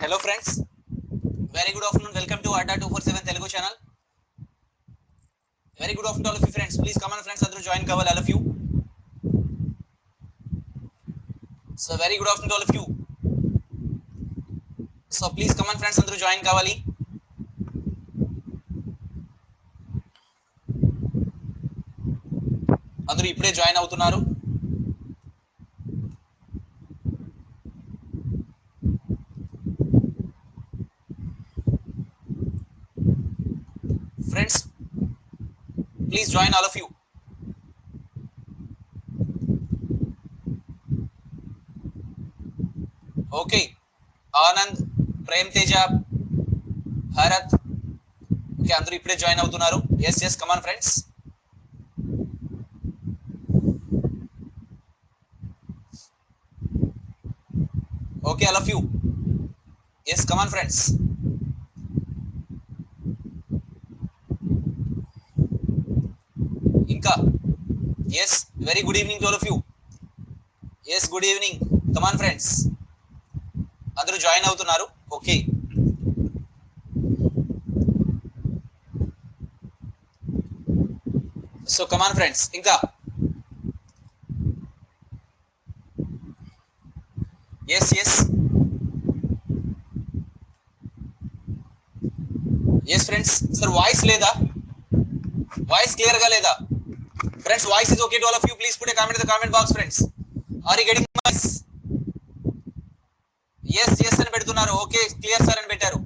Hello friends, very good afternoon. Welcome to Adda 247 Telugu channel. Very good afternoon to all of you friends. Please come on friends, andru join kavali all of you. So very good afternoon to all of you. So please come on friends, andru join kavali. Andru ippude join avutunnaru. Friends, please join all of you. Okay, Anand, Prem Teja, Bharat. Okay, andru ippude join avutunnaru. Yes, come on friends. Okay, all of you. Yes, come on friends. Inka. Yes, very good evening to all of you. Yes, good evening. Come on friends. Andru join avutunnaru. Okay. So come on friends. Inka. Yes. Yes friends. Sir, voice leda? Voice clear ga leda? Friends, voice is okay to all of you. Please put a comment in the comment box friends. Are you getting my voice? Yes అని పెడుతున్నారు. Okay, clear sir అని పెట్టారు.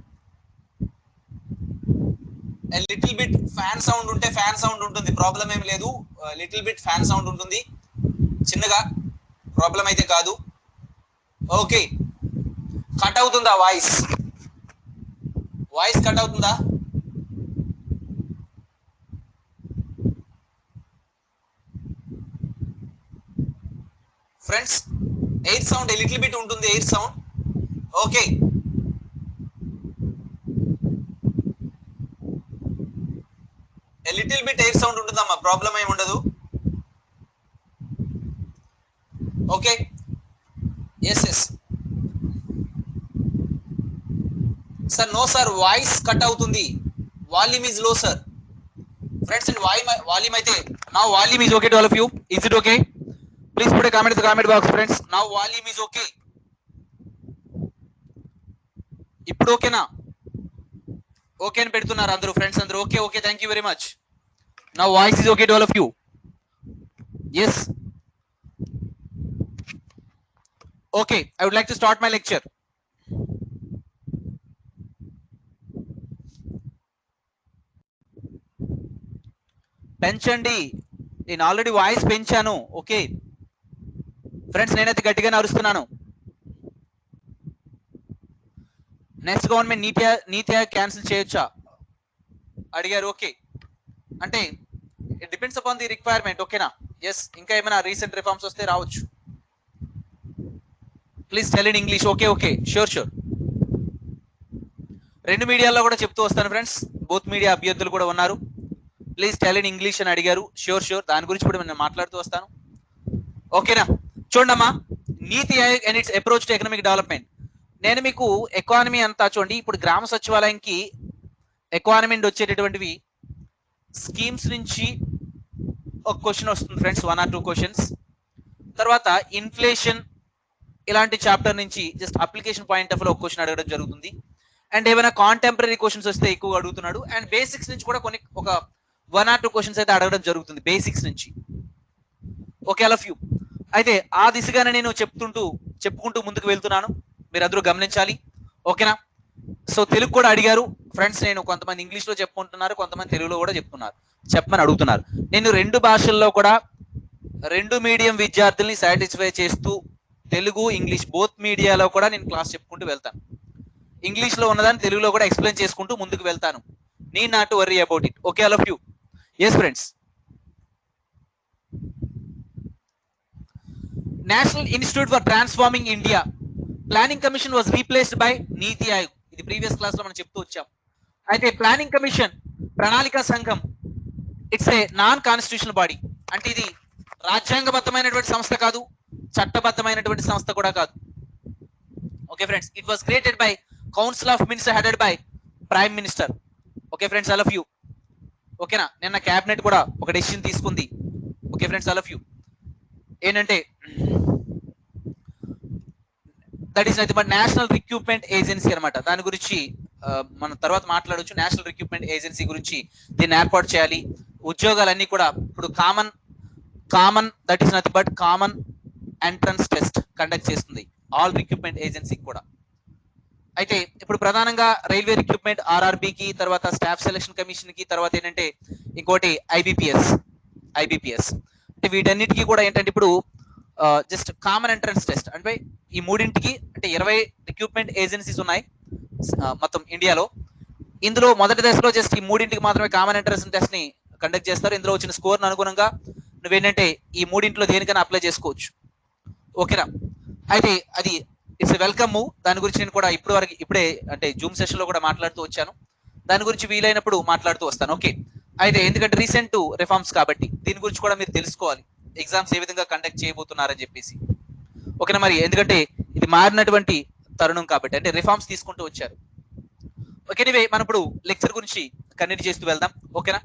A little bit fan sound ఉంటే fan sound ఉంటుంది, problem ఏం లేదు. Little bit fan sound ఉంటుంది చిన్నగా, ప్రాబ్లం అయితే కాదు. ఓకే, కట్ అవుతుందా వాయిస్? వాయిస్ కట్ అవుతుందా? Friends, air sound a little bit ఉంటుంది, air sound. Okay, a little bit air sound ఉంటుందమ్మా, ప్రాబ్లం ఏమి ఉండదు. Okay, yes sir. No sir, voice cut అవుతుంది. Volume is low sir. Friends, and volume అయితే నా volume is okay to all of you. Is it okay? Please put a comment in the comment box friends. Now volume is okay. ఇప్పుడు ఓకేనా? Okay అని పెడుతున్నారు అందరూ friends అందరూ. Okay, thank you very much. Now voice is okay to all of you. Yes. Okay, I would like to start my lecture. పెంచండి, నేను already voice పెంచాను. Okay friends, నేనైతే గట్టిగానే అరుస్తున్నాను. నెక్స్ట్ గవర్నమెంట్ నీతి ఆయోగ్ క్యాన్సిల్ చేయొచ్చా అడిగారు. ఓకే, అంటే it depends upon the requirement. ఓకేనా? Yes, ఇంకా ఏమైనా రీసెంట్ రిఫార్మ్స్ వస్తే రావచ్చు. Please tell in English. Okay, sure. రెండు మీడియాల్లో కూడా చెప్తూ వస్తాను ఫ్రెండ్స్, బోత్ మీడియా అభ్యర్థులు కూడా ఉన్నారు. ప్లీజ్ టెల్ ఇన్ ఇంగ్లీష్ అని అడిగారు. షూర్, దాని గురించి కూడా నేను మాట్లాడుతూ వస్తాను. ఓకేనా? చూడమ్మా, నీతి Aayog and it's approach to economic development. నేను మీకు ఎకానమీ అంతా చూడండి. ఇప్పుడు గ్రామ సచివాలయంకి ఎకానమీ నుండి వచ్చేటటువంటివి స్కీమ్స్ నుంచి ఒక క్వశ్చన్ వస్తుంది ఫ్రెండ్స్, 1 or 2 క్వశ్చన్స్. తర్వాత ఇన్ఫ్లేషన్ ఇలాంటి చాప్టర్ నుంచి జస్ట్ అప్లికేషన్ పాయింట్ ఆఫ్ లో ఒక క్వశ్చన్ అడగడం జరుగుతుంది. అండ్ ఏమైనా కాంటెంపరీ క్వశ్చన్స్ వస్తే ఎక్కువ అడుగుతున్నాడు. అండ్ బేసిక్స్ నుంచి కూడా ఒక 1 or 2 క్వశ్చన్స్ అయితే అడగడం జరుగుతుంది బేసిక్స్ నుంచి. Okay all of you. అయితే ఆ దిశగానే నేను చెప్పుకుంటూ ముందుకు వెళ్తున్నాను, మీరు అందరూ గమనించాలి. ఓకేనా? సో తెలుగు కూడా అడిగారు ఫ్రెండ్స్. నేను కొంతమంది ఇంగ్లీష్లో చెప్పుకుంటున్నారు, కొంతమంది తెలుగులో కూడా చెప్పమని అడుగుతున్నారు. నేను రెండు భాషల్లో కూడా రెండు మీడియం విద్యార్థుల్ని సాటిస్ఫై చేస్తూ తెలుగు ఇంగ్లీష్ బోత్ మీడియాలో కూడా నేను క్లాస్ చెప్పుకుంటూ వెళ్తాను. ఇంగ్లీష్లో ఉన్నదాన్ని తెలుగులో కూడా ఎక్స్ప్లెయిన్ చేసుకుంటూ ముందుకు వెళ్తాను. need not to worry about it. Okay all of you? Yes friends. National Institute for Transforming India Planning Commission was replaced by Niti Aayog. ఇది ప్రీవియస్ క్లాస్ లో మనం చెప్తూ వచ్చాం. అయితే ప్లానింగ్ కమిషన్, ప్రణాళిక సంఘం, it's a non constitutional body. అంటే ఇది రాజ్యాంగబద్ధమైనటువంటి సంస్థ కాదు, చట్టబద్ధమైనటువంటి సంస్థ కూడా కాదు. Okay friends, it was created by council of minister headed by prime minister. Okay friends, all of you. ఓకేనా, నిన్న క్యాబినెట్ కూడా ఒక డెసిషన్ తీసుకుంది. Okay friends, all of you. ఏంటంటే that is nothing but national recruitment agency అనమాట. దాని గురించి మనం తర్వాత మాట్లాడొచ్చు. నేషనల్ రిక్రూట్మెంట్ ఏజెన్సీ గురించి దీన్ని ఏర్పాటు చేయాలి. ఉద్యోగాలన్నీ కూడా ఇప్పుడు common that is nothing but common entrance test conduct చేస్తుంది ఆల్ రిక్రూట్మెంట్ ఏజెన్సీకి కూడా. అయితే ఇప్పుడు ప్రధానంగా రైల్వే రిక్రూట్మెంట్ ఆర్ఆర్బికి, తర్వాత స్టాఫ్ సెలక్షన్ కమిషన్ కి, తర్వాత ఏంటంటే ఇంకోటి ఐబిపిఎస్ అంటే వీటన్నిటికీ కూడా ఏంటంటే ఇప్పుడు జస్ట్ కామన్ ఎంట్రన్స్ టెస్ట్ అంటే ఈ మూడింటికి అంటే 20 రిక్రూట్మెంట్ ఏజెన్సీస్ ఉన్నాయి మొత్తం ఇండియాలో. ఇందులో మొదటి దశలో జస్ట్ ఈ మూడింటికి మాత్రమే కామన్ ఎంట్రన్స్ టెస్ట్ ని కండక్ట్ చేస్తారు. ఇందులో వచ్చిన స్కోర్ అనుగుణంగా నువ్వేంటంటే ఈ మూడింటిలో దేనికైనా అప్లై చేసుకోవచ్చు. ఓకేనా, అయితే అది ఇట్స్ వెల్కమ్ మూవ్. దాని గురించి నేను కూడా ఇప్పుడే అంటే జూమ్ సెషన్ లో కూడా మాట్లాడుతూ వచ్చాను. దాని గురించి వీలైనప్పుడు మాట్లాడుతూ వస్తాను. ఓకే, అయితే ఎందుకంటే రీసెంట్ రిఫార్మ్స్ కాబట్టి దీని గురించి కూడా మీరు తెలుసుకోవాలి, ఎగ్జామ్స్ ఏ విధంగా కండక్ట్ చేయబోతున్నారని చెప్పేసి. ఓకేనా, మరి ఎందుకంటే ఇది మారినటువంటి తరుణం కాబట్టి అంటే రిఫార్మ్స్ తీసుకుంటూ వచ్చారు. ఓకే, ఎనీవే మనం ఇప్పుడు లెక్చర్ గురించి కంటిన్యూ చేస్తూ వెళ్దాం. ఓకేనా,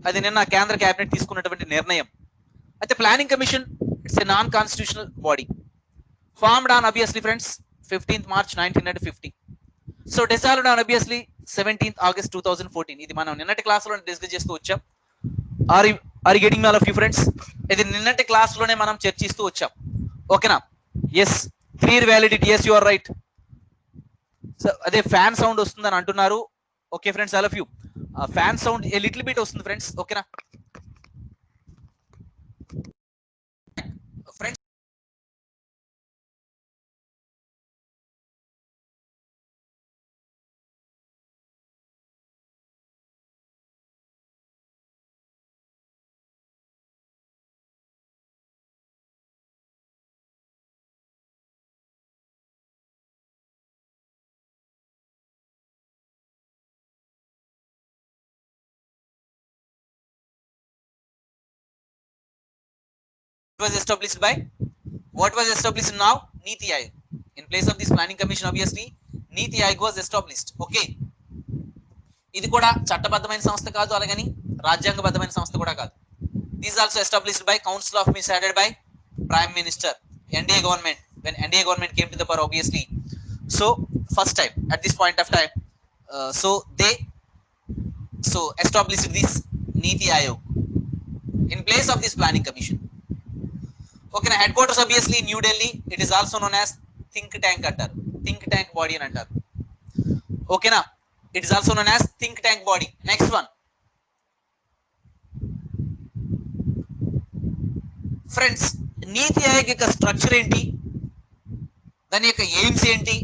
అది నిన్న కేంద్ర కేబినెట్ తీసుకున్నటువంటి నిర్ణయం. అయితే planning commission it's a non constitutional body formed on obviously friends 15th March 1950. So dissolved on obviously 17th August 2014. ఇది మనం నిన్నటి క్లాస్ లో డిస్కస్ చేస్తూ వచ్చాం. Are you getting me all of you friends? ఇది నిన్నటి క్లాస్ లోనే మనం చర్చిస్తూ వచ్చాం. ఓకేనా, yes clear validity, yes you are right. So అదే ఫ్యాన్ సౌండ్ వస్తుందని అంటున్నారు. Okay friends, all of you fan sound a little bit వస్తుంది ఫ్రెండ్స్. ఓకేనా friends, was established by what was established now? Niti Aayog. In place of this planning commission obviously Niti Aayog was established. Okay, ఇది కూడా చట్టబద్ధమైన సంస్థ కాదు, అలాగని రాజ్యాంగబద్ధమైన సంస్థ కూడా కాదు. This also established by council of ministers headed by prime minister. NDA government, when NDA government came to the power obviously, so first time at this point of time they established this Niti Aayog in place of this planning commission. Okay, na headquarters obviously New Delhi. It is also known as think tank antaru, think tank body అని అంటారు. Okay na, it is also known as think tank body. Next one friends, నీతి ఆయోగ్ యొక్క structure ఏంటి, దాని యొక్క AIIMS ఏంటి,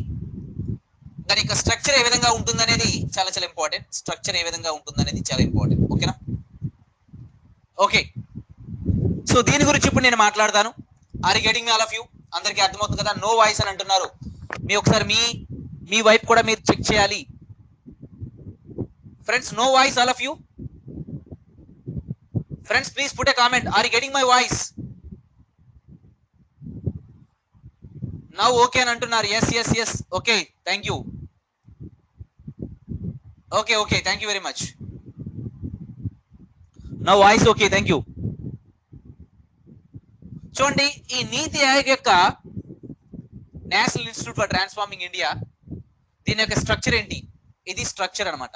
దాని యొక్క structure ఏ విధంగా ఉంటుంది అనేది చాలా చాలా ఇంపార్టెంట్. స్ట్రక్చర్ ఏ విధంగా ఉంటుంది అనేది చాలా ఇంపార్టెంట్. ఓకేనా, ఓకే. సో దీని గురించి ఇప్పుడు నేను మాట్లాడతాను. Are you getting me all of you? అందరికీ అర్థమవుతుంది కదా? నో వాయిస్ అని అంటున్నారు. మీ ఒకసారి మీ వైపు కూడా మీరు చెక్ చేయాలి friends. No voice all of you friends, please put a comment. Are you getting my voice? Now okay అని అంటున్నారు. Yes okay, thank you. Okay thank you very much. Now voice okay, thank you. చూడండి, ఈ నీతి ఆయోగ్ యొక్క national institute for transforming India, దీని యొక్క structure ఏంటి? ఇది structure అనమాట,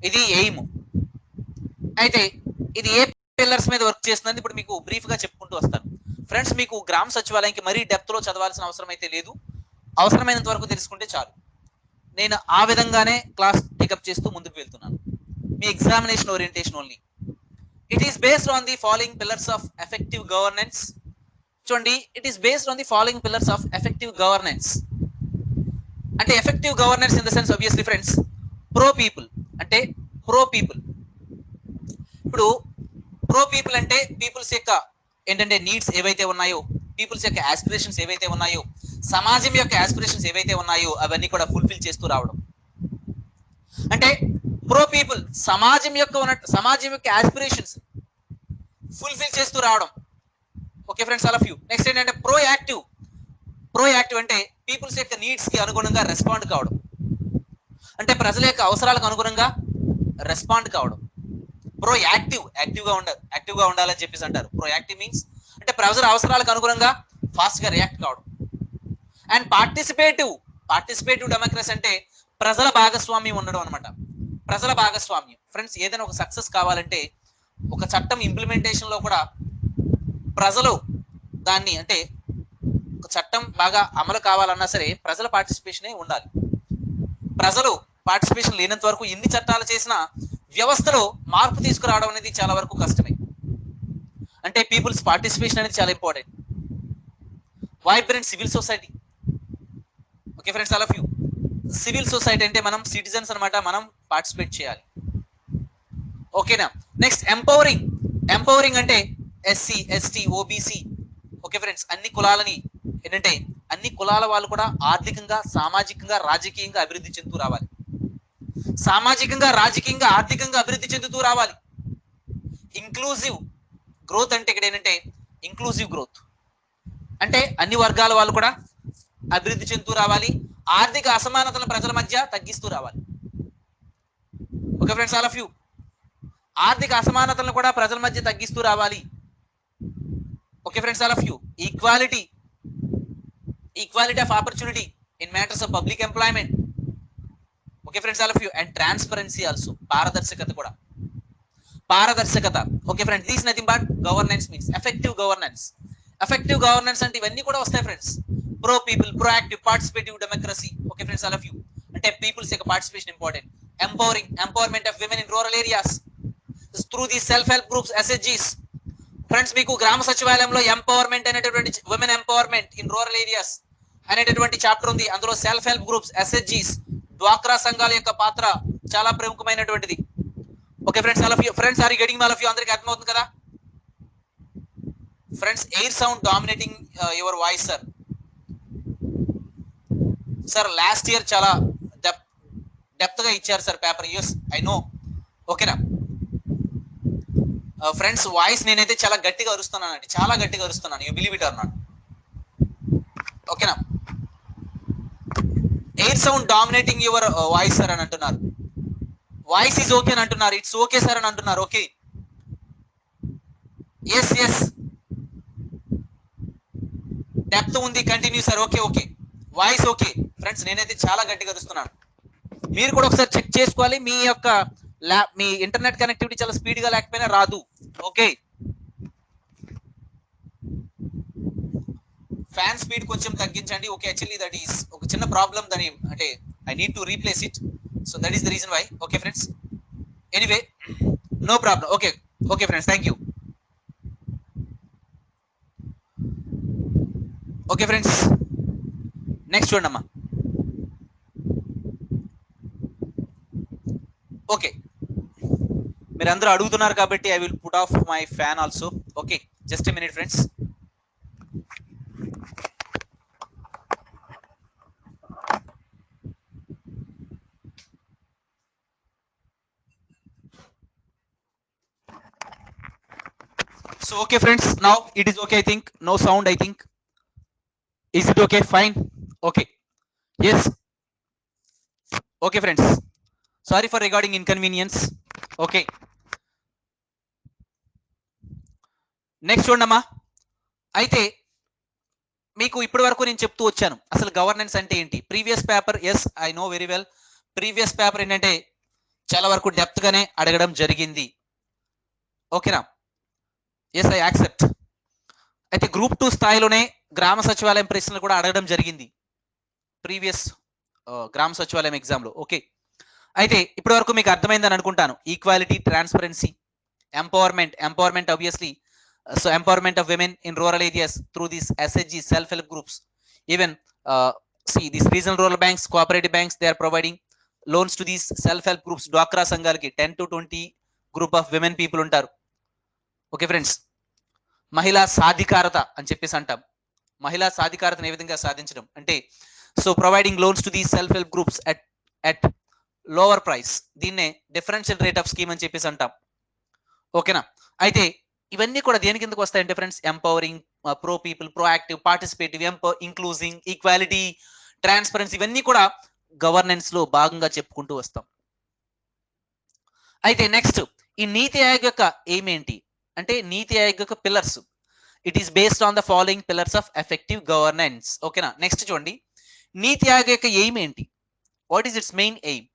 ఇది ఎయిమ్. అయితే ఇది ఏ పిల్లర్స్ మీద వర్క్ చేస్తుందని ఇప్పుడు మీకు బ్రీఫ్ గా చెప్పుకుంటూ వస్తాను ఫ్రెండ్స్. మీకు గ్రామ సచివాలయంకి మరీ డెప్త్ లో చదవాల్సిన అవసరం అయితే లేదు, అవసరమైనంత వరకు తెలుసుకుంటే చాలు. నేను ఆ విధంగానే క్లాస్ టేకప్ చేస్తూ ముందుకు వెళ్తున్నాను. మీ examination orientation only. It is based on the following pillars of effective governance. చూడండి, it is based on the following pillars of effective governance. అంటే effective governance in the sense obviously friends, pro people అంటే pro people. ఇప్పుడు pro people అంటే people's యొక్క ఏంటంటే needs ఏవైతే ఉన్నాయో, peoples యొక్క ఆస్పిరేషన్స్ ఏవైతే ఉన్నాయో, సమాజం యొక్క ఆస్పిరేషన్స్ ఏవైతే ఉన్నాయో అవన్నీ కూడా ఫుల్ఫిల్ చేస్తూ రావడం. అంటే ప్రో పీపుల్ సమాజం యొక్క ఆస్పిరేషన్స్ ఫుల్ఫిల్ చేస్తూ రావడం. Okay friends, all of you. Next ఏంటంటే ప్రో యాక్టివ్ అంటే పీపుల్స్ యొక్క నీడ్స్ కి అనుగుణంగా రెస్పాండ్ కావడం. అంటే ప్రజల యొక్క అవసరాలకు అనుగుణంగా రెస్పాండ్ కావడం. యాక్టివ్గా ఉండాలని చెప్పేసి అంటారు. యాక్టివ్ మీన్స్ అంటే ప్రజల అవసరాలకు అనుగుణంగా ఫాస్ట్ గా రియాక్ట్ కావడం. అండ్ పార్టిసిపేటివ్ డెమోక్రసీ అంటే ప్రజల భాగస్వామ్యం ఉండడం అనమాట. ప్రజల భాగస్వామ్యం ఫ్రెండ్స్, ఏదైనా ఒక సక్సెస్ కావాలంటే ఒక చట్టం ఇంప్లిమెంటేషన్ లో కూడా ప్రజలు దాన్ని అంటే ఒక చట్టం బాగా అమలు కావాలన్నా సరే ప్రజల పార్టిసిపేషనే ఉండాలి. ప్రజలు పార్టిసిపేషన్ లేనంత వరకు ఎన్ని చట్టాలు చేసినా వ్యవస్థలో మార్పు తీసుకురావడం అనేది చాలా వరకు కష్టమే. అంటే పీపుల్స్ పార్టిసిపేషన్ అనేది చాలా important. Vibrant civil society. Okay friends, all of you. Civil society అంటే మనం సిటిజన్స్ అనమాట, మనం పార్టిసిపేట్ చేయాలి. ఓకేనా. నెక్స్ట్ ఎంపవరింగ్ అంటే SC, ST, OBC. Okay friends, అన్ని కులాలని ఏంటంటే అన్ని కులాల వాళ్ళు కూడా ఆర్థికంగా, సామాజికంగా, రాజకీయంగా అభివృద్ధి చెందుతూ రావాలి. సామాజికంగా, రాజకీయంగా, ఆర్థికంగా అభివృద్ధి చెందుతూ రావాలి. ఇంక్లూజివ్ గ్రోత్ అంటే ఇక్కడ ఏంటంటే ఇంక్లూజివ్ గ్రోత్ అంటే అన్ని వర్గాల వాళ్ళు కూడా అభివృద్ధి చెందుతూ రావాలి. ఆర్థిక అసమానతలను ప్రజల మధ్య తగ్గిస్తూ రావాలి. Okay friends, all of you. ఆర్థిక అసమానతలను కూడా ప్రజల మధ్య తగ్గిస్తూ రావాలి. Okay friends, all of you. Equality of opportunity in matters of public employment. Okay friends, all of you. And transparency also, పారదర్శకత కూడా. Okay friends, these nothing but governance means effective governance అంటే ఇవన్నీ కూడా వస్తాయి friends. Pro people, proactive, participative democracy. Okay friends, all of you. అంటే people's యొక్క participation important. Empowerment of women in rural areas through the self help groups, ఎస్హెచ్జీస్. Friends, మీకు గ్రామ సచివాలయంలో ఎంపవర్మెంట్ అనేటటువంటి women empowerment in rural areas అనేటటువంటి chapter ఉంది. అందులో సెల్ఫ్ హెల్ప్ గ్రూప్స్, ఎస్హెచ్జీస్, డ్వాక్రా సంఘాల యొక్క పాత్ర చాలా ప్రముఖమైనటువంటిది. Okay friends, all of you. Friends, are you getting all of you? అందరికి అర్థమవుతుంది కదా friends? Air sound dominating your voice sir. Last year చాలా డెప్త్ గా ఇచ్చారు sir paper. Use I know. ఓకేనా ఫ్రెండ్స్, వాయిస్ నేనైతే చాలా గట్టిగా అరుస్తున్నానండి, చాలా గట్టిగా అరుస్తున్నాను. You believe it or not? ఓకేనా. Air sound dominating your voice sir అని అంటున్నారు. వాయిస్ ఈజ్ ఓకే అని అంటున్నారు. ఇట్స్ ఓకే సార్ అని అంటున్నారు. ఓకే, ఎస్ డెప్త్ ఉంది, continue sir. Okay voice okay. Friends, నేనైతే చాలా గట్టిగా అరుస్తున్నాను. మీరు కూడా ఒకసారి చెక్ చేసుకోవాలి. మీ ఇంటర్నెట్ కనెక్టివిటీ చాలా స్పీడ్ గా లేకపోయినా రాదు. ఓకే, ఫ్యాన్ స్పీడ్ కొంచెం తగ్గించండి. ఓకే, యాక్చువల్లీ దట్ ఈస్ ఒక చిన్న ప్రాబ్లం. దాని అంటే I need to replace it. So that is the reason why. Okay friends, anyway no problem. Okay friends, thank you. Okay friends, next చూడమ్మా. Okay, మీరు అందరూ అడుగుతున్నారు కాబట్టి I will put off my fan also. Okay, just a minute friends. So okay friends, now it is okay. I think no sound. I think, is it okay? Fine. Okay, yes. Okay friends, sorry for regarding inconvenience. Okay, next చూడమ్మా. అయితే మీకు ఇప్పటి వరకు నేను చెప్తూ వచ్చాను అసలు governance అంటే ఏంటి. Previous paper, yes I know very well, previous paper ఏంటంటే చాలా వరకు డెప్త్ గానే అడగడం జరిగింది. ఓకేనా, ఎస్ ఐ యాక్సెప్ట్. అయితే గ్రూప్ 2 స్థాయిలోనే గ్రామ సచివాలయం ప్రశ్నలు కూడా అడగడం జరిగింది ప్రీవియస్ గ్రామ సచివాలయం ఎగ్జామ్ లో. ఓకే, అయితే ఇప్పటి వరకు మీకు అర్థమైందని అనుకుంటాను. Equality, transparency, empowerment obviously. So empowerment of women in rural areas through these SHG, self-help groups. Even see these regional rural banks, cooperative banks, they are providing loans to these self-help groups. Dwakra సంఘాలకి 10 to 20 group of women people ఉంటారు. Okay friends, మహిళా సాధికారత అని చెప్పేసి అంటాం. మహిళా సాధికారతను ఏ విధంగా సాధించడం అంటే, so providing loans to these self help groups at lower price. దీన్నే డిఫరెన్షియల్ రేట్ ఆఫ్ స్కీమ్ అని చెప్పేసి అంటాం. ఓకేనా, అయితే ఇవన్నీ కూడా దేని కిందకు వస్తాయంటే friends, empowering, pro people, pro active, participative, ఇంక్లూజింగ్, equality, transparency, ఇవన్నీ కూడా గవర్నెన్స్ లో భాగంగా చెప్పుకుంటూ వస్తాం. అయితే నెక్స్ట్ ఈ నీతి ఆయోగ్ యొక్క ఎయిమ్ ఏంటి అంటే నీతి ఆయోగ్ యొక్క pillars. It is based on the following pillars of effective governance. ఓకేనా. నెక్స్ట్ చూడండి నీతి ఆయోగ్ యొక్క ఎయిమ్ ఏంటి. What is it's main aim?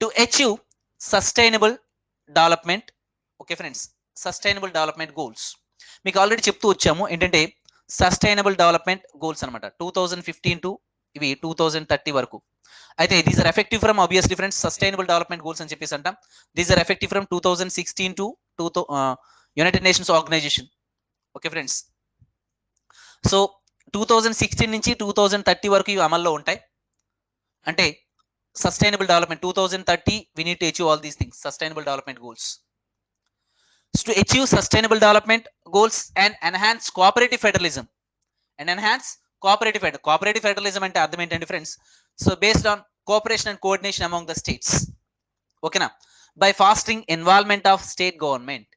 To achieve sustainable development. Okay friends, sustainable development goals మీకు ఆల్రెడీ చెప్తూ వచ్చాము. ఏంటంటే సస్టైనబుల్ డెవలప్మెంట్ గోల్స్ అనమాట 2015 to ఇవి 2030 వరకు. అయితే these are effective from obviously friends sustainable development goals అని చెప్పేసి అంటాం. These are effective from 2016 to United Nations organisation. Okay friends, so 2016 నుంచి 2030 వరకు ఇవి అమల్లో ఉంటాయి. అంటే sustainable development 2030 we need to achieve all these things, sustainable development goals. So to achieve sustainable development goals and enhance cooperative federalism and enhance cooperative federalism అంటే అర్థం ఏంటంటే friends, so based on cooperation and coordination among the states. ఓకేనా. By fostering involvement of state government,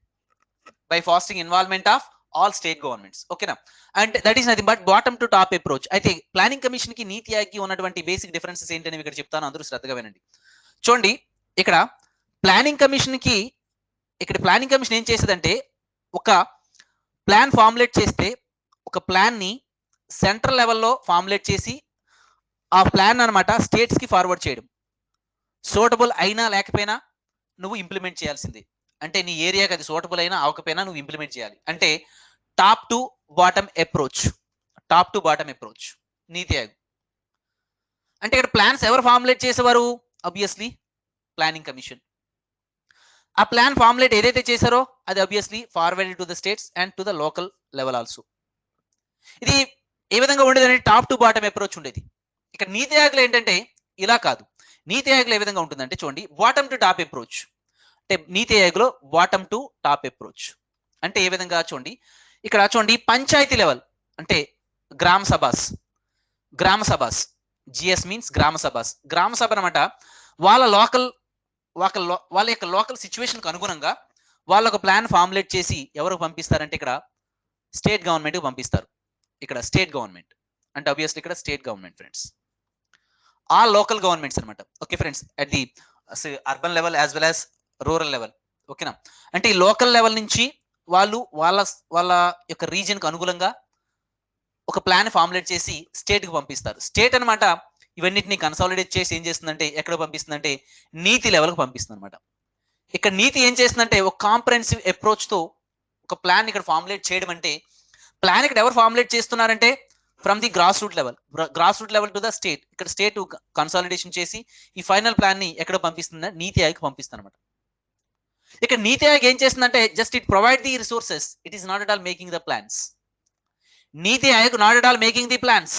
by fostering involvement of all state governments. ఓకేనా. And that is nothing but bottom to top approach. అయితే planning commission కి నీతి ఆయోగ్ కి ఉన్నటువంటి basic differences ఏంటని ఇక్కడ చెప్తాను, అందరూ శ్రద్ధగా వినండి. చూడండి ఇక్కడ ప్లానింగ్ కమిషన్ ఏం చేసేదంటే ఒక ప్లాన్ ఫార్ములేట్ చేస్తే ఒక ప్లాన్ ని సెంట్రల్ లెవెల్లో ఫార్ములేట్ చేసి ఆ ప్లాన్ అనమాట స్టేట్స్ కి ఫార్వర్డ్ చేయడం. సూటబుల్ అయినా లేకపోయినా నువ్వు ఇంప్లిమెంట్ చేయాల్సిందే. అంటే నీ ఏరియాకి అది సూటబుల్ అయినా అవకపోయినా నువ్వు ఇంప్లిమెంట్ చేయాలి. అంటే టాప్ టు బాటమ్ అప్రోచ్ నీతి ఆయోగ్. అంటే ఇక్కడ ప్లాన్స్ ఎవరు ఫార్ములేట్ చేసేవారు? Obviously planning commission. ఆ ప్లాన్ ఫార్ములేట్ ఏదైతే చేశారో అది obviously forwarded to the states and to the local level also. ఇది ఏ విధంగా ఉండేది అంటే టాప్ టు బాటమ్ అప్రోచ్ ఉండేది. ఇక్కడ నీతి ఆయోగ్లో ఏంటంటే ఇలా కాదు. నీతి ఆయోగ్లో ఏ విధంగా ఉంటుందంటే చూడండి బాటమ్ టు టాప్ అప్రోచ్. అంటే నీతి ఆయోగ్లో బాటమ్ టు టాప్ అప్రోచ్ అంటే ఏ విధంగా చూడండి, ఇక్కడ చూడండి పంచాయతీ లెవెల్ అంటే గ్రామ సభాస్ జిఎస్ మీన్స్ గ్రామ సభ అనమాట. వాళ్ళ యొక్క లోకల్ సిచ్యువేషన్కి అనుగుణంగా వాళ్ళ ఒక ప్లాన్ ఫార్ములేట్ చేసి ఎవరికి పంపిస్తారంటే ఇక్కడ స్టేట్ గవర్నమెంట్కి పంపిస్తారు. ఇక్కడ స్టేట్ గవర్నమెంట్ అంటే ఆబ్వియస్లీ ఇక్కడ స్టేట్ గవర్నమెంట్ ఫ్రెండ్స్, ఆ లోకల్ గవర్నమెంట్స్ అనమాట. Okay friends, at the urban level as well as rural level. ఓకేనా. అంటే ఈ లోకల్ లెవెల్ నుంచి వాళ్ళ యొక్క రీజియన్కి అనుగుణంగా ఒక ప్లాన్ ఫార్ములేట్ చేసి స్టేట్కి పంపిస్తారు. స్టేట్ అనమాట ఇవన్నిటిని కన్సాలిడేట్ చేసి ఏం చేస్తుందంటే ఎక్కడ పంపిస్తుందంటే నీతి లెవెల్కి పంపిస్తుంది అనమాట. ఇక్కడ నీతి ఏం చేస్తుందంటే ఒక కాంప్రహెన్సివ్ అప్రోచ్తో ఒక ప్లాన్ ఇక్కడ ఫార్ములేట్ చేయడం. అంటే ప్లాన్ ఇక్కడ ఎవరు ఫార్ములేట్ చేస్తున్నారంటే from the gross root level to the state. ఇక్కడ స్టేట్ కన్సాలిడేషన్ చేసి ఈ ఫైనల్ ప్లాన్ ని ఎక్కడ పంపిస్తుందా నీతి ఆయోగ్ పంపిస్తుంది అనమాట. ఇక్కడ నీతి ఆయోగ్ ఏం చేస్తుందంటే just it provide the resources, it is not at all making the plans. NITI Aayog not at all making the plans.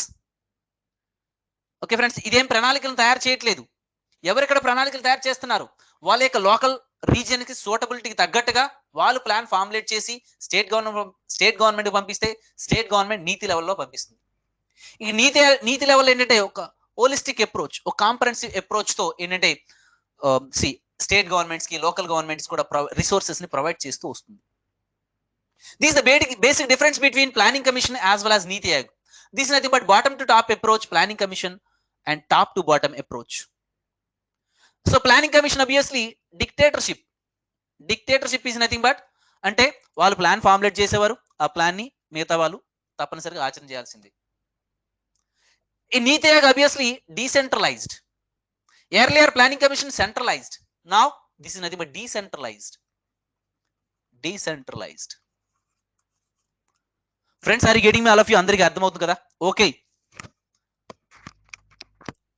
Okay friends, ఇదేం ప్రణాళికలను తయారు చేయట్లేదు. ఎవరు ఇక్కడ ప్రణాళికలు తయారు చేస్తున్నారు? వాళ్ళ యొక్క లోకల్ రీజియన్ కి సూటబిలిటీకి తగ్గట్టుగా వాళ్ళు ప్లాన్ ఫార్ములేట్ చేసి స్టేట్ గవర్నమెంట్ పంపిస్తే స్టేట్ గవర్నమెంట్ నీతి లెవెల్లో పంపిస్తుంది. ఈ నీతి లెవెల్ ఏంటంటే ఒక హోలిస్టిక్ అప్రోచ్, ఒక కాంప్రహెన్సివ్ అప్రోచ్ తో ఏంటంటే స్టేట్ గవర్నమెంట్స్ కి లోకల్ గవర్నమెంట్స్ కూడా రిసోర్సెస్ ని ప్రొవైడ్ చేస్తూ వస్తుంది. This the basic difference between planning commission as well as NITI Aayog. This is nothing but bottom to top approach planning commission and top to bottom approach. So planning commission obviously dictatorship is nothing but అంటే వాళ్ళు plan formulate చేసేవారు, ఆ plan ని మిగతా వాళ్ళు తప్పనిసరిగా ఆచరణ చేయాల్సింది. ఈ Niti Aayog obviously decentralised. Earlier planning commission centralised. Now this is nothing but decentralised. Friends, are you getting me? All of you అందరికీ అర్థమవుతుంది కదా? Okay.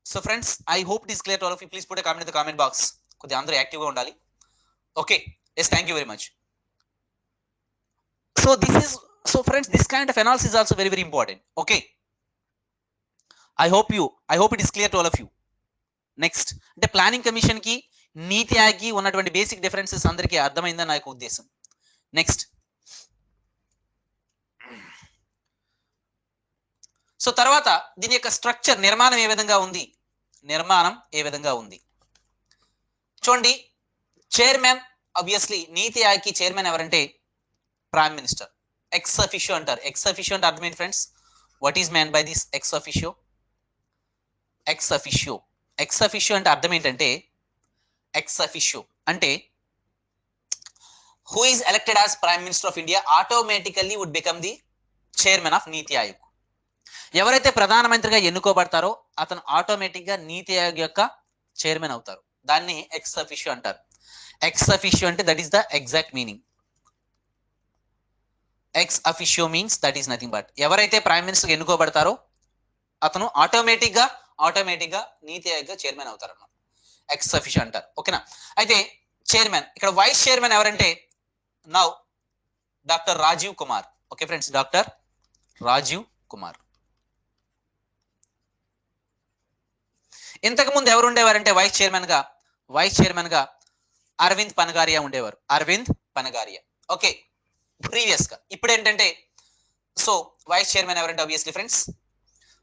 So friends, I hope it is clear to all of you. Please put a comment in the comment box. కొద్దిగా అందరూ యాక్టివ్గా ఉండాలి. Okay, yes, thank you very much. So friends, this kind of analysis is also very very important. Okay, I hope it is clear to all of you. Next అంటే planning commission కి నీతి ఆయోగ్ కి ఉన్నటువంటి basic differences అందరికీ అర్థమైందని నా యొక్క ఉద్దేశం. Next, so తర్వాత దీని యొక్క స్ట్రక్చర్ నిర్మాణం ఏ విధంగా ఉంది చూడండి. చైర్మన్ ఆబ్వియస్లీ నీతి ఆయోగ్ కి చైర్మన్ ఎవరంటే ప్రైమ్ మినిస్టర్. ఎక్స్ అఫిషియో అంటారు. ఎక్స్ అఫిషియో అంటే అర్థం ఏంటి friends? What is man by this ex officio? Ex officio అంటే అర్థం ఏంటంటే, ఎక్స్ అఫిషియో అంటే who is elected as Prime Minister of India automatically would become the chairman of నీతి ఆయోగ్. ఎవరైతే ప్రధానమంత్రిగా ఎన్నుకోబడతారో అతను ఆటోమేటిక్ గా నీతి ఆయోగ్ యొక్క చైర్మన్ అవుతారు. దాన్ని ఎక్స్ అఫిషియో అంటారు. ఎక్స్ అఫిషియో అంటే that is the exact meaning. Ex officio means that is nothing but ఎవరైతే ప్రైమ్ మినిస్టర్ ఎన్నుకోబడతారో అతను ఆటోమేటిక్ గా నీతి ఆయోగ్ చైర్మన్ అవుతారు అన్నమాట. ఎక్స్ అఫిషియో అంటారు. ఓకేనా? అయితే చైర్మన్, ఇక్కడ వైస్ చైర్మన్ ఎవరంటే now doctor Rajiv Kumar. Okay friends, doctor Rajiv Kumar. ఇంతకు ముందు ఎవరు ఉండేవారంటే వైస్ చైర్మన్ గా అరవింద్ పనగారియా ఉండేవారు. అరవింద్ పనగారియా. ఓకే, ప్రీవియస్ గా. ఇప్పుడు ఏంటంటే సో వైస్ చైర్మన్ ఎవరంటే obviously friends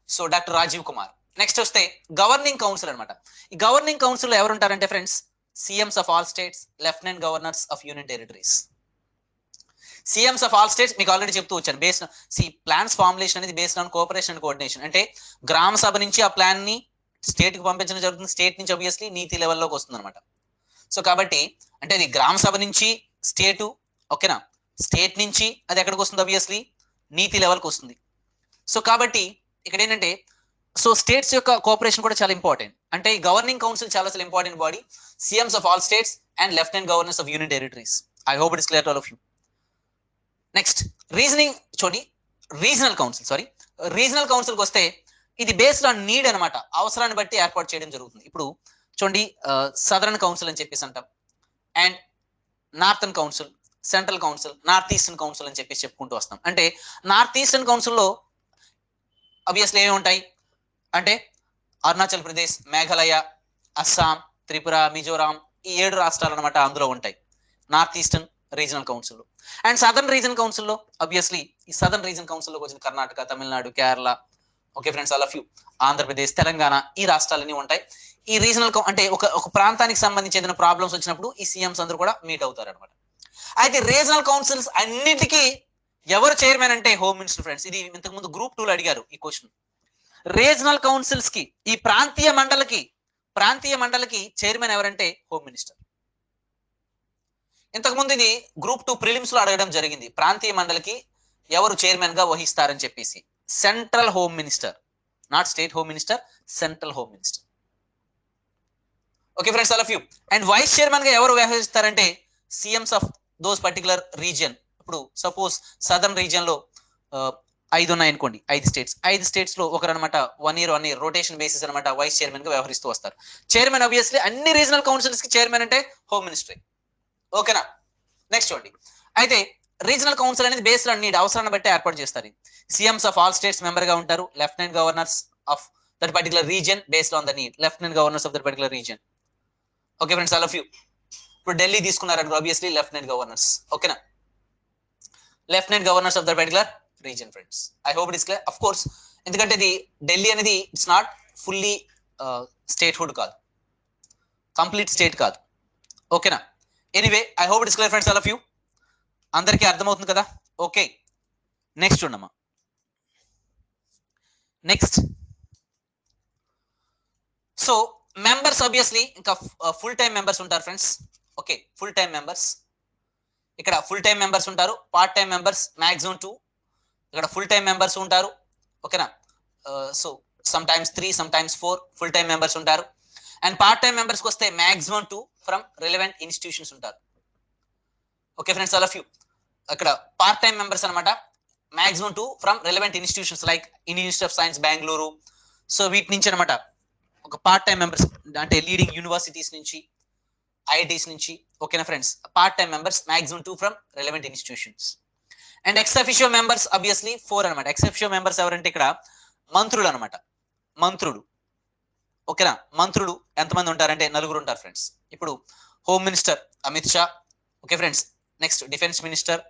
so doctor Rajiv Kumar. Next వస్తే గవర్నింగ్ కౌన్సిల్ అనమాట. ఈ గవర్నింగ్ కౌన్సిల్ ఎవరు ఉంటారంటే friends CMs of all states, lieutenant governors of union territories. CMs of all states మీకు ఆల్రెడీ చెప్తూ వచ్చాను. బేస్డ్ ప్లాన్స్ ఫార్ములేషన్ అనేది based on cooperation and coordination. అంటే గ్రామ సభ నుంచి ఆ ప్లాన్ ని స్టేట్ కి పంపించడం జరుగుతుంది. స్టేట్ నుంచి ఆబ్వియస్లీ నీతి లెవెల్లోకి వస్తుంది అనమాట. సో కాబట్టి అంటే అది గ్రామ సభ నుంచి స్టేటు, ఓకేనా, స్టేట్ నుంచి అది ఎక్కడికి వస్తుంది ఆబ్వియస్లీ నీతి లెవెల్కి వస్తుంది. సో కాబట్టి ఇక్కడ ఏంటంటే సో స్టేట్స్ యొక్క కోఆపరేషన్ కూడా చాలా ఇంపార్టెంట్. అంటే ఈ గవర్నింగ్ కౌన్సిల్ చాలా important body. CMs of all states and lieutenant governors of union territories. I hope it is clear to all of you. Next regional కౌన్సిల్కి వస్తే ఇది బేస్డ్ ఆన్ నీడ్ అనమాట. అవసరాన్ని బట్టి ఏర్పాటు చేయడం జరుగుతుంది. ఇప్పుడు చూడండి, సదరన్ కౌన్సిల్ అని చెప్పేసి అంటాం, and northern council, central council, north eastern council అని చెప్పేసి చెప్పుకుంటూ వస్తాం. అంటే నార్త్ ఈస్టర్న్ కౌన్సిల్లో ఆబ్వియస్లీ ఏమి ఉంటాయి అంటే అరుణాచల్ ప్రదేశ్, మేఘాలయ, అస్సాం, త్రిపుర, మిజోరాం, ఈ 7 రాష్ట్రాలు అనమాట అందులో ఉంటాయి north eastern regional council. And southern reason కౌన్సిల్లో ఆబ్వియస్లీ ఈ సదర్న్ రీజన్ కౌన్సిల్లోకి వచ్చిన Karnataka, Tamil Nadu, Kerala, okay friends, all of you, Andhra Pradesh, Telangana, ఈ రాష్ట్రాలన్నీ ఉంటాయి. ఈ రీజనల్ అంటే ఒక ప్రాంతానికి సంబంధించి ఏదైనా ప్రాబ్లమ్స్ వచ్చినప్పుడు ఈ సీఎంస్ అందరూ కూడా మీట్ అవుతారు అనమాట. అయితే రీజనల్ కౌన్సిల్స్ అన్నిటికీ ఎవరు చైర్మన్ అంటే హోమ్ మినిస్టర్ ఫ్రెండ్స్. ఇది ఇంతకు ముందు గ్రూప్ 2లో అడిగారు ఈ క్వశ్చన్. రీజనల్ కౌన్సిల్స్ కి, ఈ ప్రాంతీయ మండలికి చైర్మన్ ఎవరంటే హోమ్ మినిస్టర్. ఇంతకుముందు ఇది గ్రూప్ 2 ప్రిలిమ్స్ లో అడగడం జరిగింది. ప్రాంతీయ మండలికి ఎవరు చైర్మన్ గా వహిస్తారని చెప్పేసి central home minister, not state home minister, central home minister. Okay friends, all of you. And vice chairman గా ఎవరు వ్యవహరిస్తారంటే CMs of those particular region. ఇప్పుడు సపోజ్ సదర్న్ రీజియన్ లో 5 ఉన్నాయనుకోండి, 5 స్టేట్స్ లో ఒకరనమాట 1 year రొటేషన్ బేసిస్ అనమాట వైస్ చైర్మన్ గా వ్యవహరిస్తూ వస్తారు. చైర్మన్ ఆబ్వియస్లీ అన్ని రీజనల్ కౌన్సిల్స్ కి చైర్మన్ అంటే హోమ్ మినిస్ట్రీ. ఓకేనా? నెక్స్ట్ చూడండి. అయితే రీజనల్ కౌన్సిల్ అనేది బేస్డ్ ఆన్ నీడ్, అవసరాన్ని బట్టి ఏర్పాటు చేస్తారు. CMs of all states member గా ఉంటారు. Lieutenant governors of that particular region based on the need. Lieutenant governors of that particular region. Okay friends, all of you. ఇప్పుడు Delhi తీసుకున్నారనుకో, obviously lieutenant governors. ఓకేనా? Lieutenant governors of that particular region friends. I hope it is clear. Of course ఎందుకంటే ఇది ఢిల్లీ అనేది it's not fully state hood కాదు, complete state కాదు. ఓకేనా? Anyway I hope it is clear friends, all of you. అందరికీ అర్థమవుతుంది కదా? Okay, next ఉండమ్మా. నెక్స్ట్ సో మెంబర్స్ ఆబ్వియస్లీ ఇంకా ఫుల్ టైం మెంబర్స్ ఉంటారు friends. Okay, full time members. ఇక్కడ ఫుల్ టైం మెంబర్స్ ఉంటారు, పార్ట్ టైం మెంబర్స్ మాక్సిమం 2. ఇక్కడ full time members ఉంటారు. ఓకేనా? So some times 3, some times 4 full time members ఉంటారు. And part time మెంబర్స్కి వస్తే మాక్సిమం 2 ఫ్రమ్ రిలవెంట్ ఇన్స్టిట్యూషన్స్ ఉంటారు. Okay friends, all of you. అక్కడ పార్ట్ టైం మెంబర్స్ అనమాట maximum 2 from relevant institutions like Indian institute of science Bengaluru. So వీటి నుంచి అనమాట ఒక పార్ట్ టైం మెంబర్స్ అంటే లీడింగ్ యూనివర్సిటీస్ నుంచి, ఐఐటీస్ నుంచి. ఓకేనా friends? Part time members maximum 2 from relevant institutions. And X officio members obviously 4 అనమాట. ఎక్స్ అఫిషియో మెంబర్స్ ఎవరంటే ఇక్కడ మంత్రులు అనమాట. మంత్రులు. ఓకేనా? మంత్రులు ఎంతమంది ఉంటారంటే 4 ఉంటారు ఫ్రెండ్స్. ఇప్పుడు home minister Amit Shah. Okay friends. Next defence minister,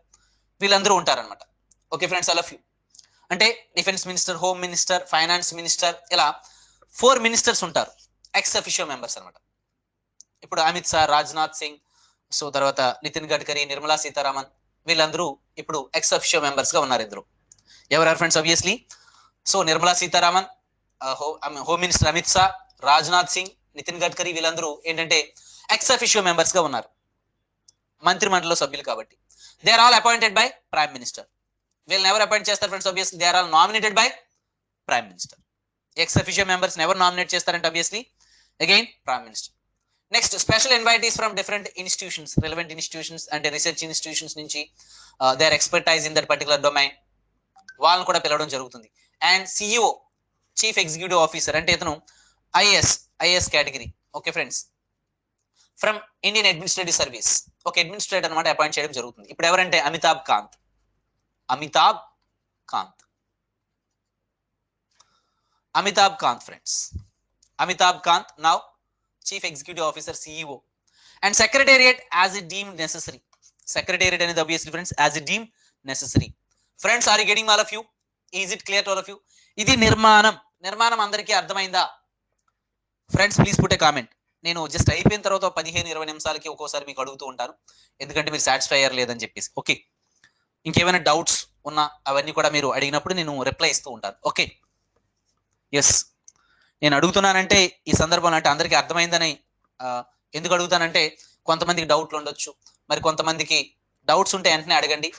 వీళ్ళందరూ ఉంటారనమాట. Okay friends, all of you. అంటే defence minister, home minister, finance minister, ఇలా 4 మినిస్టర్స్ ఉంటారు ఎక్స్ అఫిషియో మెంబర్స్ అనమాట. ఇప్పుడు అమిత్ షా, రాజ్నాథ్ సింగ్, సో తర్వాత నితిన్ గడ్కరీ, నిర్మలా సీతారామన్, వీళ్ళందరూ ఇప్పుడు ఎక్స్ అఫిషియో మెంబర్స్ గా ఉన్నారు ఇందులో. ఎవరు friends? Obviously so Nirmala Sitharaman, home minister Amit Shah, Rajnath Singh, Nitin Gadkari వీళ్ళందరూ ఏంటంటే ఎక్స్ అఫిషియో మెంబర్స్ గా ఉన్నారు, మంత్రి మండలిలో సభ్యులు కాబట్టి. They are all appointed by prime minister. వీళ్ళని ఎవరు అపాయింట్ చేస్తారు friends? Obviously they are all nominated by prime minister. Ex officio members ఎవరు నామినేట్ చేస్తారంటే obviously again prime minister. Next special invitees from different institutions, relevant institutions అంటే research institutions నుంచి they are expertise in that particular domain, వాళ్ళని కూడా పిలవడం జరుగుతుంది. And CEO, chief executive officer అంటే ఇతను IAS category. Okay friends, from Indian administrative service, ఒక administrator అనమాట అపాయింట్ చేయడం జరుగుతుంది. ఇప్పుడు ఎవరంటే Amitabh Kant friends, Amitabh Kant now chief executive officer, CEO. And secretariat as it deemed necessary. Secretariat అనేది obviously friends as it deemed necessary. Friends, are you getting all of you? Is it clear to all of you? ఇది నిర్మాణం అందరికీ అర్థమైందా friends? Please put a comment. నేను just అయిపోయిన తర్వాత 15-20 నిమిషాలకి ఒక్కోసారి మీకు అడుగుతూ ఉంటాను, ఎందుకంటే మీరు సాటిస్ఫై అయ్యారు లేదని చెప్పేసి. ఓకే, ఇంకేమైనా డౌట్స్ ఉన్నా అవన్నీ కూడా మీరు అడిగినప్పుడు నేను రిప్లై ఇస్తూ ఉంటాను. ఓకే, ఎస్, నేను అడుగుతున్నానంటే ఈ సందర్భంలో అంటే అందరికీ అర్థమైందని ఎందుకు అడుగుతానంటే కొంతమందికి డౌట్లు ఉండొచ్చు, మరి కొంతమందికి డౌట్స్ ఉంటే వెంటనే అడగండి.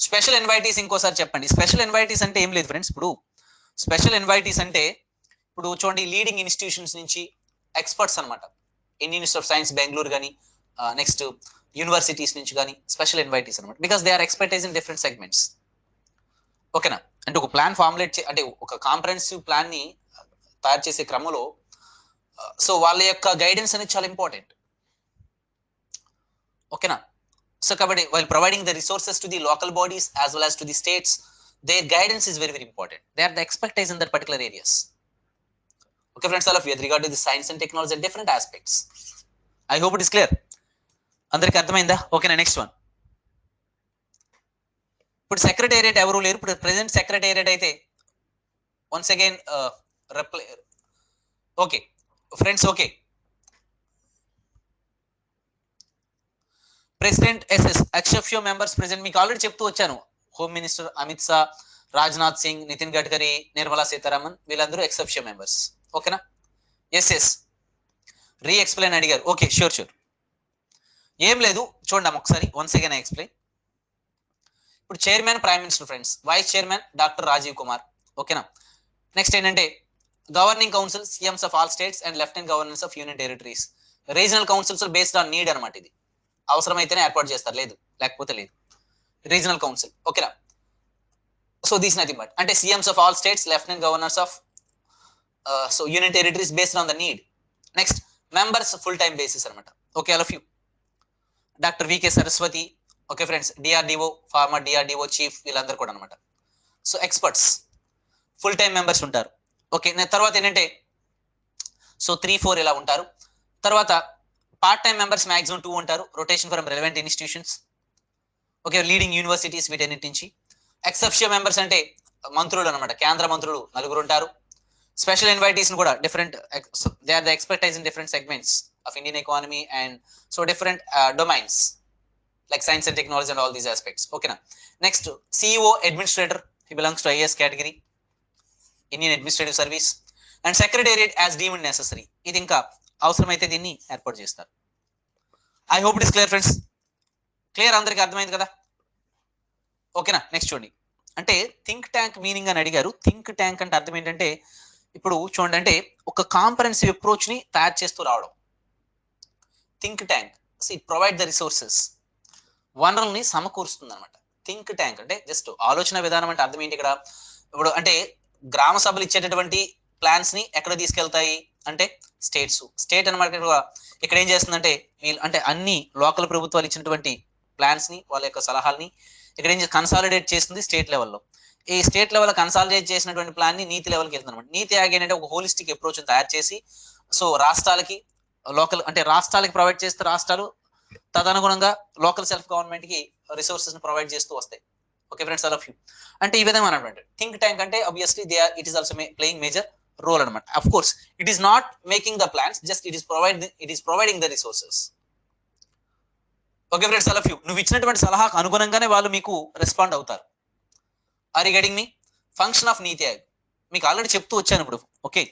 స్పెషల్ ఇన్వైటీస్ ఇంకోసారి చెప్పండి. స్పెషల్ ఇన్వైటీస్ అంటే ఏం లేదు ఫ్రెండ్స్. ఇప్పుడు స్పెషల్ ఇన్వైటీస్ అంటే ఇప్పుడు చూడండి, లీడింగ్ ఇన్స్టిట్యూషన్స్ నుంచి ఎక్స్పర్ట్స్ అనమాట, Indian institute of science Bengaluru కానీ నెక్స్ట్ యూనివర్సిటీస్ నుంచి కానీ స్పెషల్ ఇన్వైటీస్ అనమాట. Because they are expertise in different segments. ఓకేనా? అంటే ఒక ప్లాన్ ఫార్ములేట్ అంటే ఒక కాంప్రహెన్సివ్ ప్లాన్ ని తయారు చేసే క్రమంలో సో వాళ్ళ యొక్క గైడెన్స్ అనేది చాలా ఇంపార్టెంట్. ఓకేనా? సో కాబట్టి while providing the resources to the local bodies as well as to the states, their guidance is very important. They are the expertise in that particular areas. Okay friends, all of you, with regard to the science and technology and different aspects, I hope it is clear. అందరికి అర్థమైందా? ఓకేనా? Next one. ఇప్పుడు secretariat ఎవరు లేరు. ఇప్పుడు present secretariat అయితే once again reply. Okay friends, okay, president ఎస్ఎస్ ఎక్స్ఎఫ్యూ మెంబర్స్ ప్రెసెంట్. మీకు ఆల్రెడీ చెప్తూ వచ్చాను, హోమ్ మినిస్టర్ అమిత్ షా, రాజ్నాథ్ సింగ్, నితిన్ గడ్కరీ, నిర్మలా సీతారామన్ వీళ్ళందరూ ఎక్సెప్షన్ మెంబర్స్. ఓకేనా? ఎస్ రీ ఎక్స్ప్లెయిన్ అడిగారు. Okay, sure. ఏం లేదు, చూడండి ఒకసారి వన్స్ అగైన్ ఐ ఎక్స్ప్లెయిన్. ఇప్పుడు chairman prime minister friends, vice chairman doctor Rajiv Kumar. ఓకేనా? నెక్స్ట్ ఏంటంటే governing council, CMs of all states and lieutenant governors of union territories. Regional councils based on need అనమాట. ఇది అవసరమైతేనే ఏర్పాటు చేస్తారు, లేకపోతే లేదు. Regional council. ఓకేనా? సో దీస్ నథింగ్ బట్ అంటే CMs of all states, lieutenant governors of so union territories based on the need. Next members full time basis అనమాట. Okay, all of you. Doctor VK Saraswati. Okay friends, DRDO, former DRDO chief వీళ్ళందరూ కూడా అనమాట. So experts full time members ఉంటారు. Okay, తర్వాత ఏంటంటే so 3-4 ఇలా ఉంటారు. తర్వాత పార్ట్ టైమ్ మెంబర్స్ మాక్సిమం 2 ఉంటారు. Rotation from relevant institutions. Okay, leading universities వీటన్నిటి నుంచి. ఎక్సెప్షియల్ మెంబర్స్ అంటే మంత్రులు అనమాట, కేంద్ర మంత్రులు 4 ఉంటారు. స్పెషల్ ఇన్వైటీస్ కూడా different, they are the expertise in different segments of Indian economy and so different domains like science and technology and all these aspects. Okay na. Next, CEO administrator, he belongs to IAS category, Indian Administrative Service, and secretariat as deemed necessary. ఇది ఇంకా అవసరమైతే దీన్ని ఏర్పాటు చేస్తారు. I hope it is clear friends. Clear, అందరికి అర్థమైంది కదా? ఓకేనా? నెక్స్ట్ చూడండి, అంటే థింక్ ట్యాంక్ మీనింగ్ అని అడిగారు. థింక్ ట్యాంక్ అంటే అర్థం ఏంటంటే ఇప్పుడు చూడండి, అంటే ఒక కాంప్రహెన్సివ్ అప్రోచ్ ని తయారు చేస్తూ రావడం. Think tank it provide the resources, వనరుల్ని సమకూరుస్తుంది అనమాట. థింక్ ట్యాంక్ అంటే జస్ట్ ఆలోచన విధానం. అంటే అర్థం ఏంటి ఇక్కడ? ఇప్పుడు అంటే గ్రామ సభలు ఇచ్చేటటువంటి ప్లాన్స్ ని ఎక్కడ తీసుకెళ్తాయి అంటే స్టేట్ అనమాట. ఇక్కడ ఏం చేస్తుందంటే అంటే అన్ని లోకల్ ప్రభుత్వాలు ఇచ్చినటువంటి ప్లాన్స్ ని, వాళ్ళ యొక్క సలహాలని ఇక్కడ ఏం కన్సాలిడేట్ చేస్తుంది స్టేట్ లెవెల్లో. ఈ స్టేట్ లెవెల్ కన్సాలిడేట్ చేసినటువంటి ప్లాన్ ని నీతి లెవెల్కి వెళ్తుంది అనమాట. నీతి ఆయోగ్ ఏంటంటే ఒక హోలిస్టిక్ అప్రోచ్ తయారు చేసి సో రాష్ట్రాలకి లోకల్ అంటే రాష్ట్రాలకి ప్రొవైడ్ చేస్తే రాష్ట్రాలు తదనుగుణంగా లోకల్ సెల్ఫ్ గవర్నమెంట్ కి రిసోర్సెస్ ని ప్రొవైడ్ చేస్తూ వస్తాయి. Okay friends, all of you. అంటే ఈ విధంగా అన్నమాట థింక్ ట్యాంక్ అంటే obviously it is also playing major role అనమాట. Of course it is not making the plans, just it is providing the resources. Okay friends, all of you. నువ్వు ఇచ్చినటువంటి సలహాకు అనుగుణంగానే వాళ్ళు మీకు రెస్పాండ్ అవుతారు. Are you getting me? Function of నీతి ఆయోగ్ మీకు already చెప్తూ వచ్చాను ఇప్పుడు. ఓకే,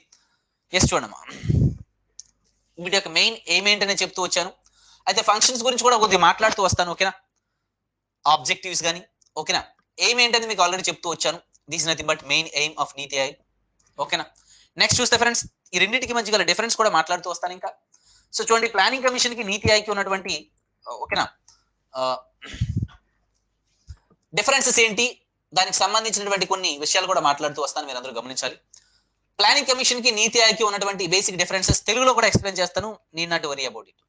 ఎస్ చూడమ్మా, వీటి యొక్క మెయిన్ ఎయిమ్ ఏంటనే చెప్తూ వచ్చాను. అయితే ఫంక్షన్స్ గురించి కూడా కొద్దిగా మాట్లాడుతూ వస్తాను. ఓకేనా, ఆబ్జెక్టివ్స్ కానీ. ఓకేనా, ఎయిమ్ ఏంటని మీకు ఆల్రెడీ చెప్తూ వచ్చాను. This is nothing but main aim of నీతి ఆయోగ్. ఓకేనా, నెక్స్ట్ చూస్తే ఫ్రెండ్స్ ఈ రెండింటికి మధ్య గల డిఫరెన్స్ కూడా మాట్లాడుతూ వస్తాను ఇంకా. సో చూడండి, ప్లానింగ్ కమిషన్ కి నీతి ఆయోగ్ కి ఉన్నటువంటి ఓకేనా డిఫరెన్సెస్ ఏంటి, దానికి సంబంధించినటువంటి కొన్ని విషయాలు కూడా మాట్లాడుతూ వస్తాను, మీరు అందరూ గమనించాలి. ప్లానింగ్ కమిషన్ కి నీతి ఆయోగ్ కి ఉన్నటువంటి బేసిక్ డిఫరెన్సెస్ తెలుగులో కూడా ఎక్స్ప్లెయిన్ చేస్తాను, need not worry about it.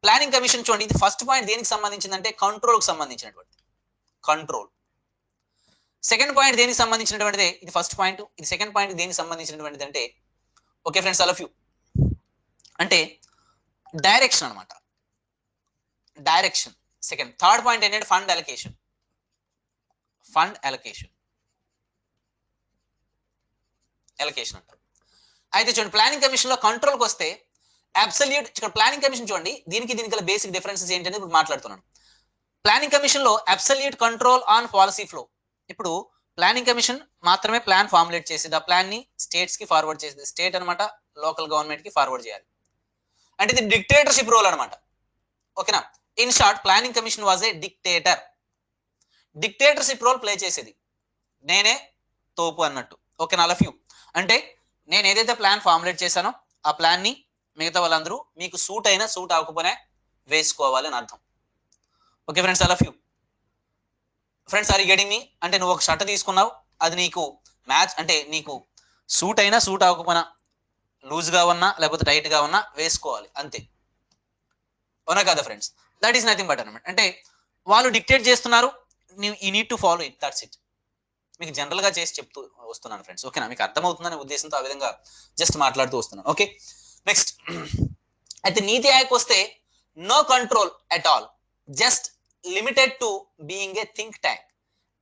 Planning commission చూడండి, ఇది ఫస్ట్ పాయింట్ దేనికి సంబంధించిందంటే కంట్రోల్ కి సంబంధించినటువంటి కంట్రోల్. సెకండ్ పాయింట్ దేనికి సంబంధించినటువంటిదే, ఇది ఫస్ట్ పాయింట్. ఇది సెకండ్ పాయింట్ దేనికి సంబంధించినటువంటిది అంటే okay friends all of you అంటే డైరెక్షన్ అనమాట, డైరెక్షన్. సెకండ్ థర్డ్ పాయింట్ ఏంటంటే fund allocation, fund allocation allocation అంటారు. అయితే చూడండి, ప్లానింగ్ కమిషన్ లో కంట్రోల్కి వస్తే అబ్సల్యూట్, ఇక్కడ ప్లానింగ్ కమిషన్ చూడండి దీనికి గల బేసిక్ డిఫరెన్సెస్ ఏంటనేది ఇప్పుడు మాట్లాడుతున్నాను. ప్లానింగ్ కమిషన్ లో absolute control on policy flow. ఇప్పుడు ప్లానింగ్ కమిషన్ మాత్రమే ప్లాన్ ఫార్ములేట్ చేసేది, ఆ ప్లాన్ ని స్టేట్స్ కి ఫార్వర్డ్ చేసేది. స్టేట్ అనమాట లోకల్ గవర్నమెంట్ కి ఫార్వర్డ్ చేయాలి. అంటే ఇది డిక్టేటర్షిప్ రోల్ అనమాట. ఓకేనా, in short planning commission was a dictator, dictatorship role play చేసేది, నేనే తోపు అన్నట్టు. ఓకేనా ఆల్ ఆఫ్ యూ అంటే నేను ఏదైతే ప్లాన్ ఫార్ములేట్ చేశానో ఆ ప్లాన్ ని మిగతా వాళ్ళందరూ మీకు సూట్ అయినా సూట్ అవ్వకపోయినా వేసుకోవాలి అని అర్థం. Okay friends all of you friends are you getting me? అంటే నువ్వు ఒక షర్ట్ తీసుకున్నావు, అది నీకు మ్యాచ్ అంటే నీకు సూట్ అయినా సూట్ అవ్వకపోయినా, లూజ్ గా ఉన్నా లేకపోతే టైట్ గా ఉన్నా వేసుకోవాలి అంతే, అవునా కదా friends? That is nothing but అనమాట. అంటే వాళ్ళు డిక్టేట్ చేస్తున్నారు, you need to follow it, that's it. మీకు జనరల్ గా చేసి చెప్తూ వస్తున్నాను ఫ్రెండ్స్. ఓకేనా, మీకు అర్థమవుతుందనే ఉద్దేశంతో ఆ విధంగా జస్ట్ మాట్లాడుతూ వస్తున్నాను. ఓకే నెక్స్ట్, అయితే నీతి ఆయోగ్ వస్తే no control at all, just limited to being a think tank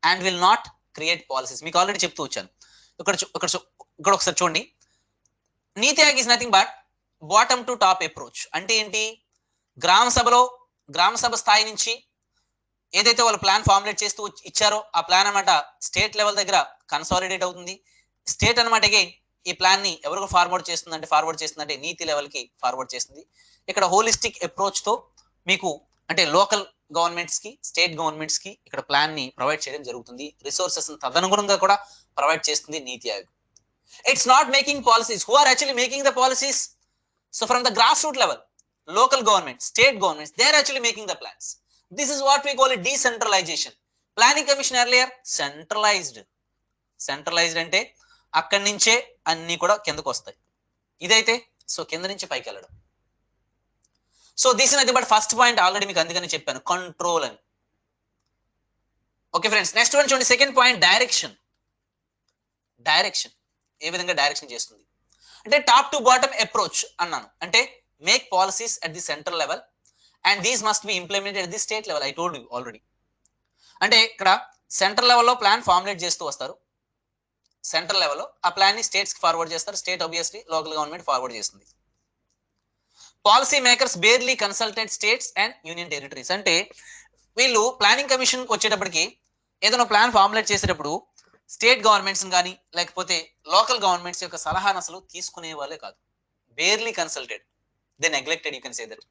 and will not create policies. మీకు ఆల్రెడీ చెప్తూ వచ్చాను. ఇక్కడ ఒకసారి చూడండి, Niti Aayog is nothing but bottom to top approach. అంటే ఏంటి, గ్రామ సభ స్థాయి నుంచి ఏదైతే వాళ్ళు ప్లాన్ ఫార్ములేట్ చేస్తూ ఇచ్చారో ఆ ప్లాన్ అనమాట స్టేట్ లెవెల్ దగ్గర కన్సాలిడేట్ అవుతుంది. స్టేట్ అనమాట అగైన్ ఈ ప్లాన్ ని ఎవరికి ఫార్వర్డ్ చేస్తుందంటే నీతి లెవెల్ కి ఫార్వర్డ్ చేస్తుంది. ఇక్కడ హోలిస్టిక్ అప్రోచ్ తో మీకు అంటే లోకల్ గవర్నమెంట్స్ కి స్టేట్ గవర్నమెంట్స్ కి ఇక్కడ ప్లాన్ ని ప్రొవైడ్ చేయడం జరుగుతుంది. రిసోర్సెస్ తదనుగుణంగా కూడా ప్రొవైడ్ చేస్తుంది Niti Aayog. It's not making policies, who are actually making the policies? So from the grass root level, local government, state governments, they are actually making the plans. This is what we call a decentralization. Planning commission earlier centralized అంటే అక్కడి నుంచే అన్ని కూడా కిందకు వస్తాయి. ఇదైతే so కింద నుంచి పైకి వెళ్ళడం. So this is nothing but first point, already మీకు అందుకని చెప్పాను కంట్రోల్ అని. ఓకే ఫ్రెండ్స్, నెక్స్ట్ వన్ చూడండి, సెకండ్ పాయింట్ డైరెక్షన్. ఏ విధంగా డైరెక్షన్ చేస్తుంది అంటే టాప్ టు బాటమ్ అప్రోచ్ అన్నాను. అంటే make policies at the central level and these must be implemented at the state level. I told you already. అంటే ఇక్కడ central లెవెల్లో plan formulate చేస్తూ వస్తారు, సెంట్రల్ లెవెల్లో ఆ ప్లాన్ ని స్టేట్స్ కి ఫార్వర్డ్ చేస్తారు, state obviously local government forward చేస్తుంది. Policy makers barely consulted states and union territories. అంటే వీళ్ళు ప్లానింగ్ కమిషన్ వచ్చేటప్పటికి ఏదైనా ప్లాన్ ఫార్ములేట్ చేసేటప్పుడు స్టేట్ గవర్నమెంట్స్ కానీ లేకపోతే లోకల్ గవర్నమెంట్స్ యొక్క సలహాను అసలు తీసుకునే వాళ్ళే కాదు. Barely consulted, they neglected, you can say that.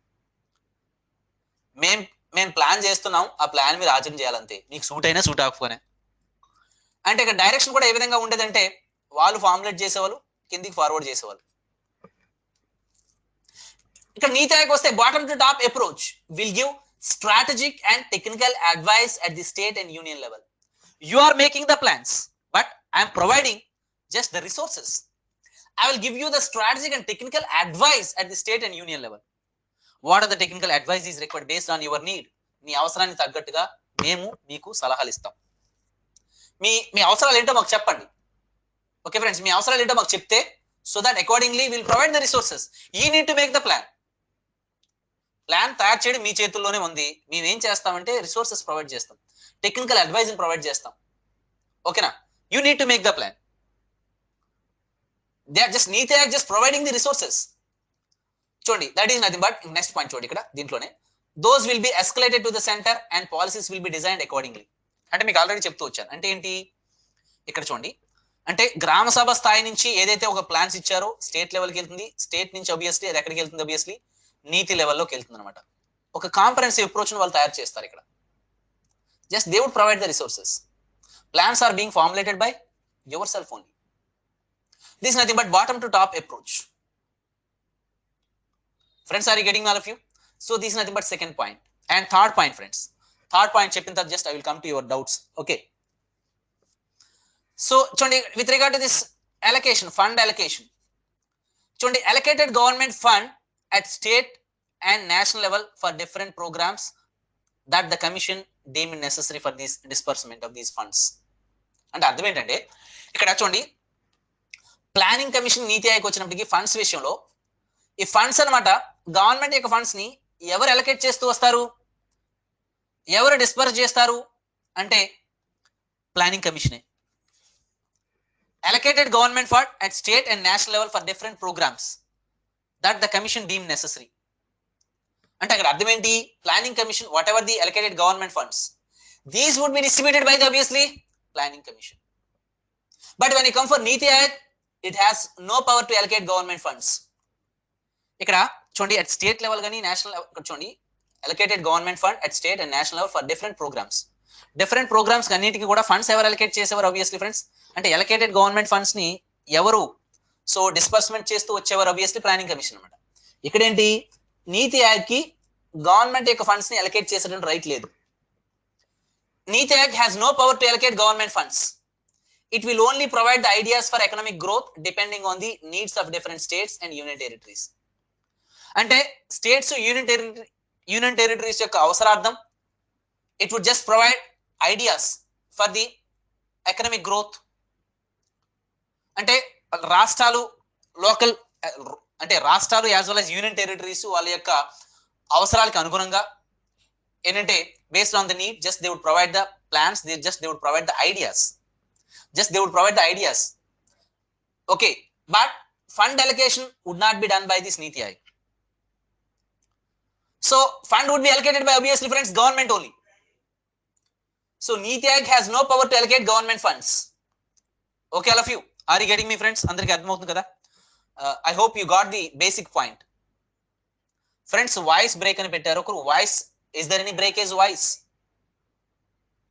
మేము ప్లాన్ చేస్తున్నాం, ఆ ప్లాన్ మీరు ఆచరణ చేయాలంతే, మీకు సూట్ అయినా సూట్ అవ్వకపోయినా. అంటే ఇక్కడ డైరెక్షన్ కూడా ఏ విధంగా ఉండేదంటే వాళ్ళు ఫార్ములేట్ చేసేవాళ్ళు, కిందికి ఫార్వర్డ్ చేసేవాళ్ళు. ఇక్కడ నీతి ఆయోగ్ వస్తే bottom to top approach will give strategic and technical advice at the state and union level. You are making the plans but I'm providing just the resources. I will give you the strategic and technical advice at the state and union level. What are the technical advice is required based on your need? మీ అవసరానికి తగ్గట్టుగా మేము మీకు సలహాలు ఇస్తాం. మీ అవసరాలు ఏంటో మాకు చెప్పండి. ఓకే ఫ్రెండ్స్, మీ అవసరాలు ఏంటో మాకు చెప్తే so that accordingly will provide the resources. You need to make the plan. Plan తయారు చేయడం మీ చేతుల్లోనే ఉంది. మేము ఏం చేస్తామంటే రిసోర్సెస్ ప్రొవైడ్ చేస్తాం, టెక్నికల్ అడ్వైజ్ ప్రొవైడ్ చేస్తాం. ఓకేనా, you need to make the plan. They are just NITI Aayog just providing the resources. చూడండి, that is nothing but next point చూడండి ఇక్కడ దీంట్లోనే those will be escalated to the center and policies will be designed accordingly. అంటే మీకు already చెప్తూ వచ్చాను. అంటే ఏంటి ఇక్కడ చూడండి, అంటే గ్రామ సభ స్థాయి నుంచి ఏదైతే ఒక ప్లాన్స్ ఇచ్చారో స్టేట్ లెవెల్కి వెళ్తుంది, స్టేట్ నుంచి ఆబ్వియస్లీ అది ఎక్కడికి వెళ్తుంది, ఆబ్వియస్లీ నీతి లెవెల్లోకి వెళ్తుంది అనమాట. ఒక కాంప్రహెన్సివ్ అప్రోచ్ వాళ్ళు తయారు చేస్తారు ఇక్కడ. Just they would provide the resources. Plans are being formulated by yourself only. This nothing but bottom to top approach. Friends, are you getting all of you? So this is nothing but second point. And third point, friends. Third point చెప్పింది తర్వాత just I will come to your doubts. Okay. So చూడండి, with regard to this allocation, fund allocation. చూడండి, allocated government fund at state and national level for different programs that the commission deemed necessary for this disbursement of these funds. అంటే అర్థం ఏంటంటే ఇక్కడ చూడండి, planning commission NITI Aayog వచ్చినప్పటికీ funds విషయంలో ఈ funds అనమాట, గవర్నమెంట్ యొక్క ఫండ్స్ ని ఎవరు అలొకేట్ చేస్తూ వస్తారు, ఎవరు డిస్బర్స్ చేస్తారు అంటే ప్లానింగ్ కమిషనే. Allocated government fund at state and national level for different programmes that the commission deem necessary. అంటే అక్కడ అర్థం ఏంటి, planning commission whatever the allocated government funds, these would be distributed by the obviously planning commission. But when you come for NITI Aayog, it has no power to allocate government funds. ఇక్కడ చూడండి, at state level కానీ national level, ఇక్కడ చూడండి allocated government fund at state and national level for different programmes అన్నిటికీ కూడా funds ఎవరు allocate చేసేవారు, obviously friends అంటే అలొకేటెడ్ గవర్నమెంట్ ఫండ్స్ ని ఎవరు సో డిస్బర్స్మెంట్ చేస్తూ వచ్చేవారు, ఆబ్వియస్లీ ప్లానింగ్ కమిషన్ అనమాట. ఇక్కడ ఏంటి, నీతి ఆయోగ్ కి గవర్నమెంట్ యొక్క ఫండ్స్ ని అలొకేట్ చేసేటువంటి రైట్ లేదు. NITI Aayog has no power to allocate government funds. It will only provide the ideas for economic growth depending on the needs of different states and union territories. అంటే states union territories యొక్క అవసరార్థం it would just provide ideas for the economic growth. అంటే రాష్ట్రాలు లోకల్ అంటే రాష్ట్రాలు as well as union territories వాళ్ళ యొక్క అవసరాలకు అనుగుణంగా ఏంటంటే based on the need just they would provide the plans, they would provide the ideas. Okay, but fund allocation would not be done by this Niti Aayog. So fund would be allocated by obviously friends government only. So Niti Aayog has no power to allocate government funds. Okay, all of you, are you getting me friends? Andariki ardham avutundi kada? I hope you got the basic point. Friends, voice break ani pettaru. Oku voice, is there any breakage voice?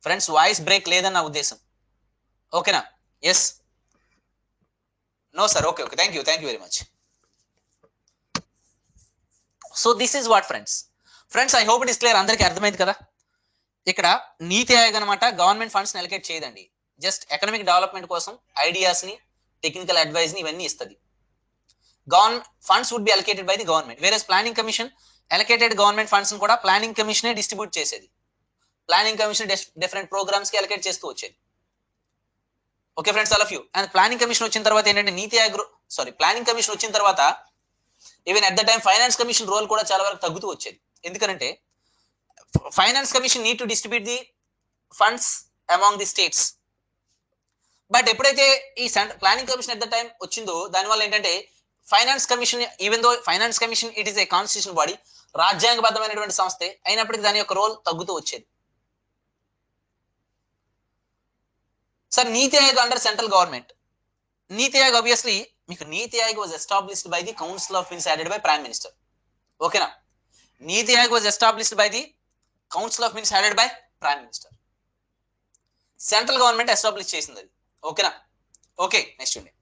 Friends, voice break ledanna uddesham. Okay na? Yes. No sir. Okay, thank you very much. So this is what friends I hope it is clear. అందరికీ అర్థమైంది కదా. ఇక్కడ నీతి ఆయోగ్ అనమాట government funds allocate చేయదండి, just economic development కోసం ideas ని, technical advice ని ఇవన్నీ ఇస్తుంది. Funds would be allocated by the government. Whereas planning commission allocated government funds కూడా ప్లానింగ్ కమిషనే డిస్ట్రిబ్యూట్ చేసేది. ప్లానింగ్ కమిషన్ డిఫరెంట్ ప్రోగ్రామ్స్ కి అలొకేట్ చేస్తూ వచ్చేది. Okay friends, all of you. And planning commission వచ్చిన తర్వాత ఏంటంటే ప్లానింగ్ కమిషన్ వచ్చిన తర్వాత even at the time finance commission role కూడా చాలా వరకు తగ్గుతూ వచ్చేది. ఎందుకంటే finance commission need to distribute the funds among the states. But ఎప్పుడైతే ఈ planning commission at the time వచ్చిందో దానివల్ల ఏంటంటే finance commission, even though finance commission it is a constitution body, రాజ్యాంగబద్ధమైనటువంటి సంస్థే అయినప్పటికీ దాని యొక్క రోల్ తగ్గుతూ వచ్చేది. సార్ నీతి ఆయోగ్ అండర్ సెంట్రల్ గవర్నమెంట్. నీతి ఆయోగ్ ఆబ్వియస్లీ మీకు నీతి Aayog was established by the council of ministers headed by prime minister. ఓకేనా, నీతి Aayog was established by the council of ministers headed by prime minister. Central government establish చేసింది అది. ఓకేనా, okay next ఉండే.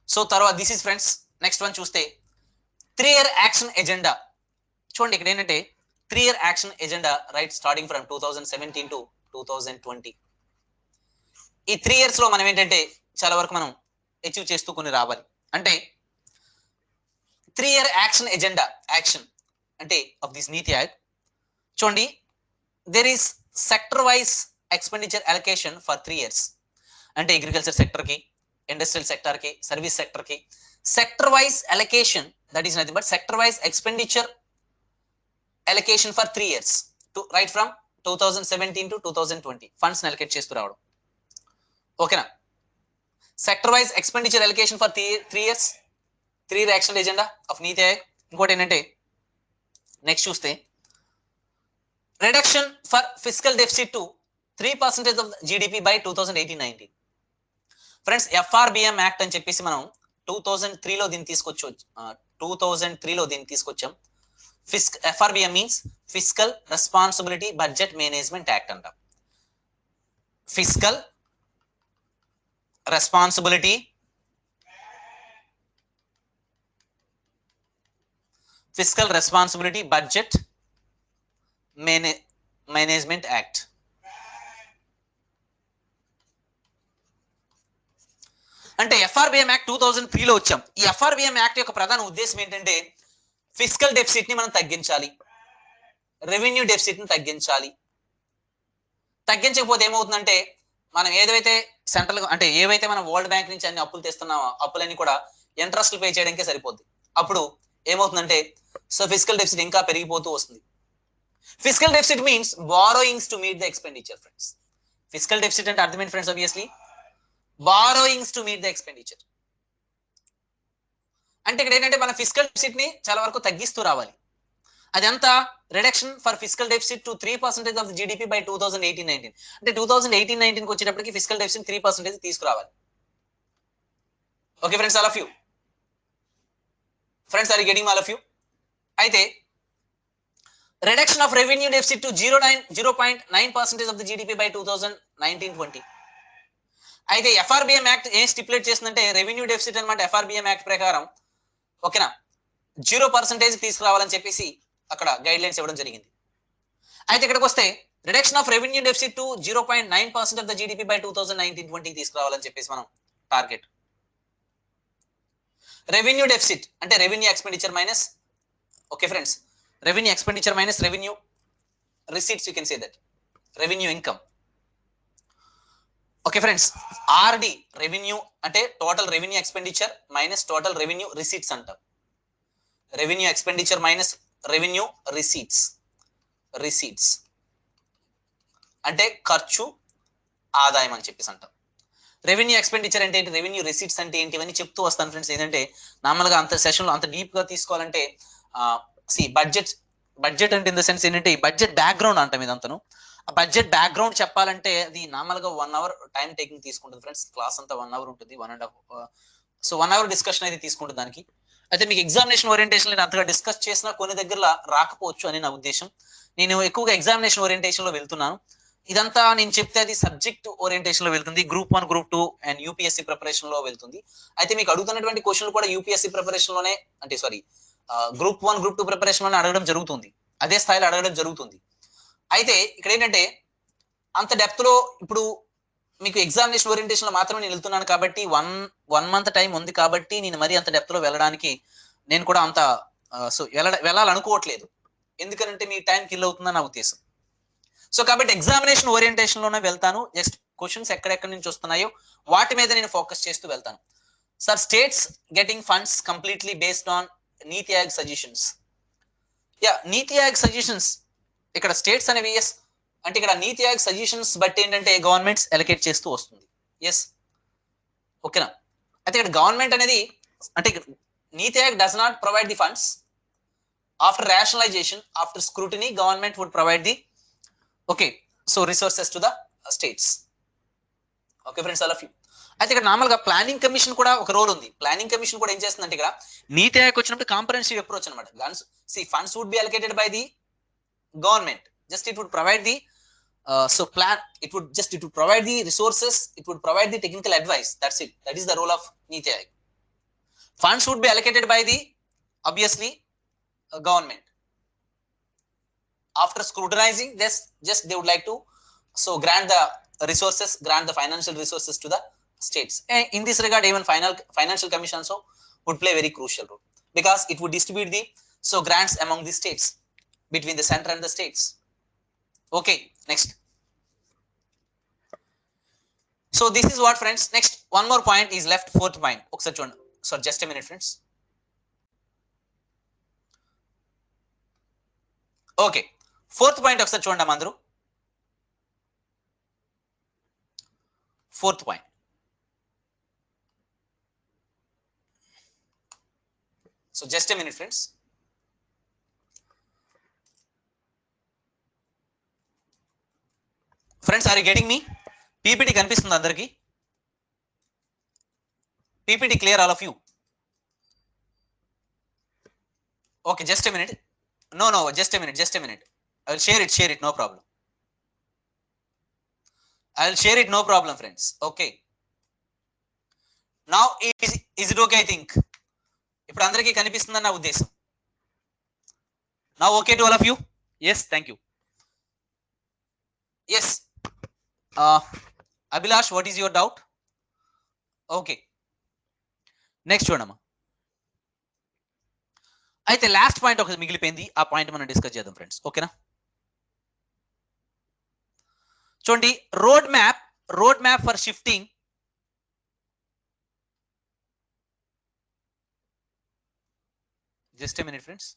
So తర్వాత this is friends next one చూస్తే 3-year action agenda. చూడండి ఇక్కడ ఏంటంటే 3-year action agenda right starting from 2017 to 2020. ఈ 3 years లో మనం ఏంటంటే చాలా వరకు మనం అచీవ్ చేస్తూ కొన్ని రావాలి. అంటే 3-year యాక్షన్ ఎజెండా యాక్షన్ అంటే ఆఫ్ దిస్ నీతి ఆయోగ్. చూడండి, there is sector wise expenditure allocation for 3 years. అంటే అగ్రికల్చర్ సెక్టర్ కి, ఇండస్ట్రియల్ సెక్టర్ కి, సర్వీస్ సెక్టర్ కి sector wise allocation, that is nothing but sector wise expenditure allocation for 3 years to right from 2017 to 2020 funds allocate చేస్తూ రావడం. ఓకేనా, sector wise expenditure allocation for 3 years, 3-year action agenda of నీతి ఆయోగ్. ఇంకోటి ఏంటంటే next చూస్తే reduction for fiscal deficit to 3% of the GDP by 2018-19. Friends FRBM act అని చెప్పేసి మనం 2003లో దీన్ని తీసుకొచ్చు 2003లో దీన్ని తీసుకొచ్చాం. FRBM means fiscal responsibility budget management act అంట. Fiscal responsibility budget management act. అంటే FRBM యాక్ట్ 2003లో వచ్చాం. ఈ FRBM యాక్ట్ యొక్క ప్రధాన ఉద్దేశం ఏంటంటే ఫిస్కల్ డెఫిసిట్ ని మనం తగ్గించాలి, రెవెన్యూ డెఫిసిట్ ని తగ్గించాలి. తగ్గించకపోతే ఏమవుతుందంటే మనం ఏదైతే సెంట్రల్ అంటే ఏవైతే మనం వరల్డ్ బ్యాంక్ నుంచి అన్ని అప్పులు తెస్తున్నామో అప్పులన్నీ కూడా ఇంట్రెస్ట్లు పే చేయడానికే సరిపోద్ది. అప్పుడు ఏమవుతుందంటే సో ఫిస్కల్ డెఫిసిట్ ఇంకా పెరిగిపోతూ వస్తుంది. Fiscal deficit means borrowings to meet the expenditure friends. Fiscal deficit అంటే అర్థమైంది friends, obviously borrowings to meet the expenditure. అంటే ఇక్కడ ఏంటంటే మన ఫిస్కల్ డెఫిసిట్ ని చాలా వరకు తగ్గిస్తూ రావాలి. అదంతా reduction for fiscal deficit to 3% of GDP by 2018-19. అంటే 2018-19 వచ్చేటప్పటికి ఫిస్కల్ డెఫిసిట్ 3% తీసుకురావాలి. Okay friends, all of you friends are getting all of you. అయితే reduction of revenue deficit to 0.9% of GDP by 2019-20. అయితే FRBM యాక్ట్ ఏం stipulate చేస్తుందంటే revenue deficit అనమాట. FRBM act ప్రకారం ఓకేనా 0% తీసుకురావాలని చెప్పేసి అక్కడ గైడ్ లైన్స్ ఇవ్వడం జరిగింది. అయితే ఇక్కడికి వస్తే reduction of revenue deficit to 0.9% of GDP by 2019-20 తీసుకురావాలని చెప్పేసి మనం టార్గెట్. రెవెన్యూ డెఫిసిట్ అంటే revenue expenditure minus, okay friends, revenue expenditure minus revenue receipts, you can say that revenue income. Okay friends, RD revenue అంటే total revenue expenditure minus total revenue receipts అంటాం. Revenue expenditure minus revenue receipts అంటే ఖర్చు ఆదాయం అని చెప్పేసి అంటాం. Revenue expenditure అంటే ఏంటి, రెవెన్యూ రిసీట్స్ అంటే ఏంటి, ఇవన్నీ చెప్తూ వస్తాను ఫ్రెండ్స్. ఏంటంటే నార్మల్గా అంత సెషన్లో అంత డీప్ గా తీసుకోవాలంటే బడ్జెట్ అంటే ఇన్ ద సెన్స్ ఏంటంటే ఈ బడ్జెట్ బ్యాక్గ్రౌండ్ అంటాం. ఇదంతను ఆ బడ్జెట్ బ్యాక్గ్రౌండ్ చెప్పాలంటే అది నార్మల్గా 1 hour టైం టేకింగ్ తీసుకుంటుంది ఫ్రెండ్స్. క్లాస్ అంతా 1 hour ఉంటుంది, 1.5. సో 1 hour డిస్కషన్ అయితే తీసుకుంటుంది దానికి. అయితే మీకు ఎగ్జామినేషన్ ఓరియంటేషన్ నేను అంతగా డిస్కస్ చేసినా కొన్ని దగ్గర రాకపోవచ్చు అని నా ఉద్దేశం. నేను ఎక్కువగా ఎగ్జామినేషన్ ఓరియంటేషన్ లో వెళ్తున్నాను. ఇదంతా నేను చెప్తే అది సబ్జెక్ట్ ఓరియంటేషన్ లో వెళ్తుంది, Group 1, Group 2 and UPSC preparation లో వెళ్తుంది. అయితే మీకు అడుగుతున్నటువంటి క్వశ్చన్లు కూడా UPSC ప్రిపరేషన్ లోనే అంటే Group 1, Group 2 ప్రిపరేషన్ లోనే అడగడం జరుగుతుంది, అదే స్థాయిలో అడగడం జరుగుతుంది. అయితే ఇక్కడ ఏంటంటే అంత డెప్త్ లో ఇప్పుడు మీకు ఎగ్జామినేషన్ ఓరియంటేషన్ లో మాత్రమే నేను వెళ్తున్నాను కాబట్టి వన్ మంత్ టైం ఉంది కాబట్టి నేను మరీ అంత డెప్త్ లో వెళ్ళడానికి నేను కూడా అంత వెళ్ళాలనుకోవట్లేదు. ఎందుకంటే మీ టైం కిల్ అవుతుందని నా ఉద్దేశం. సో కాబట్టి ఎగ్జామినేషన్ ఓరియంటేషన్ లోనే వెళ్తాను. జస్ట్ క్వశ్చన్స్ ఎక్కడెక్కడి నుంచి వస్తున్నాయో వాటి మీద నేను ఫోకస్ చేస్తూ వెళ్తాను. Sir states getting funds completely based on NITI Aayog suggestions. NITI Aayog suggestions ఇక్కడ స్టేట్స్ అనేవి ఎస్ అంటే ఇక్కడ నీతి ఆయోగ్ సజెషన్స్ బట్టి ఏంటంటే గవర్నమెంట్స్ ఎలకేట్ చేస్తూ వస్తుంది. ఎస్ ఓకేనా. అయితే ఇక్కడ గవర్నమెంట్ అనేది అంటే Niti Aayog does not provide the funds. After rationalisation, after scrutiny, government would provide the resources to the states. Okay friends, all of you. అయితే ఇక్కడ నార్మల్ గా ప్లానింగ్ కమిషన్ కూడా ఒక రోల్ ఉంది. ప్లానింగ్ కమిషన్ కూడా ఏం చేస్తుందంటే ఇక్కడ నీతి ఆయోగ్ వచ్చినప్పుడు కాంప్రహెన్సివ్ అప్రోచ్ అనమాట. Funds would be allocated by the government, just it would provide the it would provide the resources, it would provide the technical advice, that's it. That is the role of Niti Aayog. Funds would be allocated by the obviously government. After scrutinizing this, just they would like to grant the resources, grant the financial resources to the states. In this regard, even financial commission also would play a very crucial role because it would distribute the grants among the states, between the center and the states. Okay, next. So this is what friends. Next, one more point is left, fourth point. So just a minute friends. Okay, fourth point ఒకసారి చూడండి అందరూ. Fourth point. So just a minute friends. Friends are you getting me? PPT కనిపిస్తుంది అందరికి? PPT clear all of you? Okay, just a minute. No, just a minute. I will share it, no problem. I will share it, no problem, friends. Okay. Now, is it okay, I think? ఇప్పుడు అందరికీ కనిపిస్తుందని నా ఉద్దేశం. Now, okay to all of you? Yes, thank you. Yes. Abhilash, what is your doubt? Okay. Next చూడమ్మా. అయితే last point ఒకటి మిగిలిపోయింది, ఆ పాయింట్ మనం డిస్కస్ చేద్దాం ఫ్రెండ్స్. ఓకేనా? చూడండి, road map for shifting just a minute friends.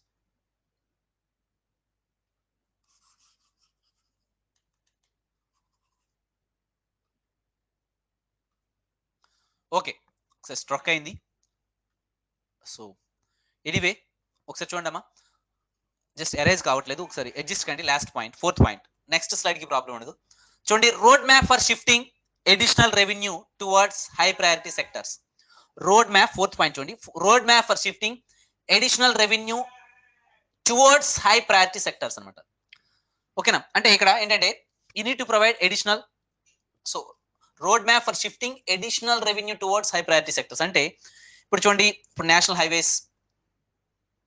Okay, ఒకసారి స్ట్రక్ అయింది. సో ఎనీవే ఒకసారి చూడండి అమ్మా, జస్ట్ ఎరేజ్ కావట్లేదు, ఒకసారి అడ్జస్ట్ కండి. Last point, 4th point, next slide కి ప్రాబ్లం ఉండదు. చూడండి, road map for shifting additional revenue towards high priority sectors. Road map 4th point చూడండి, road map for shifting additional revenue towards high priority sectors అనమాట. ఓకేనా? అంటే ఇక్కడ ఏంటంటే you need to provide additional, so road map for shifting additional revenue towards high priority sectors అంటే ఇప్పుడు చూడండి, ఇప్పుడు national highways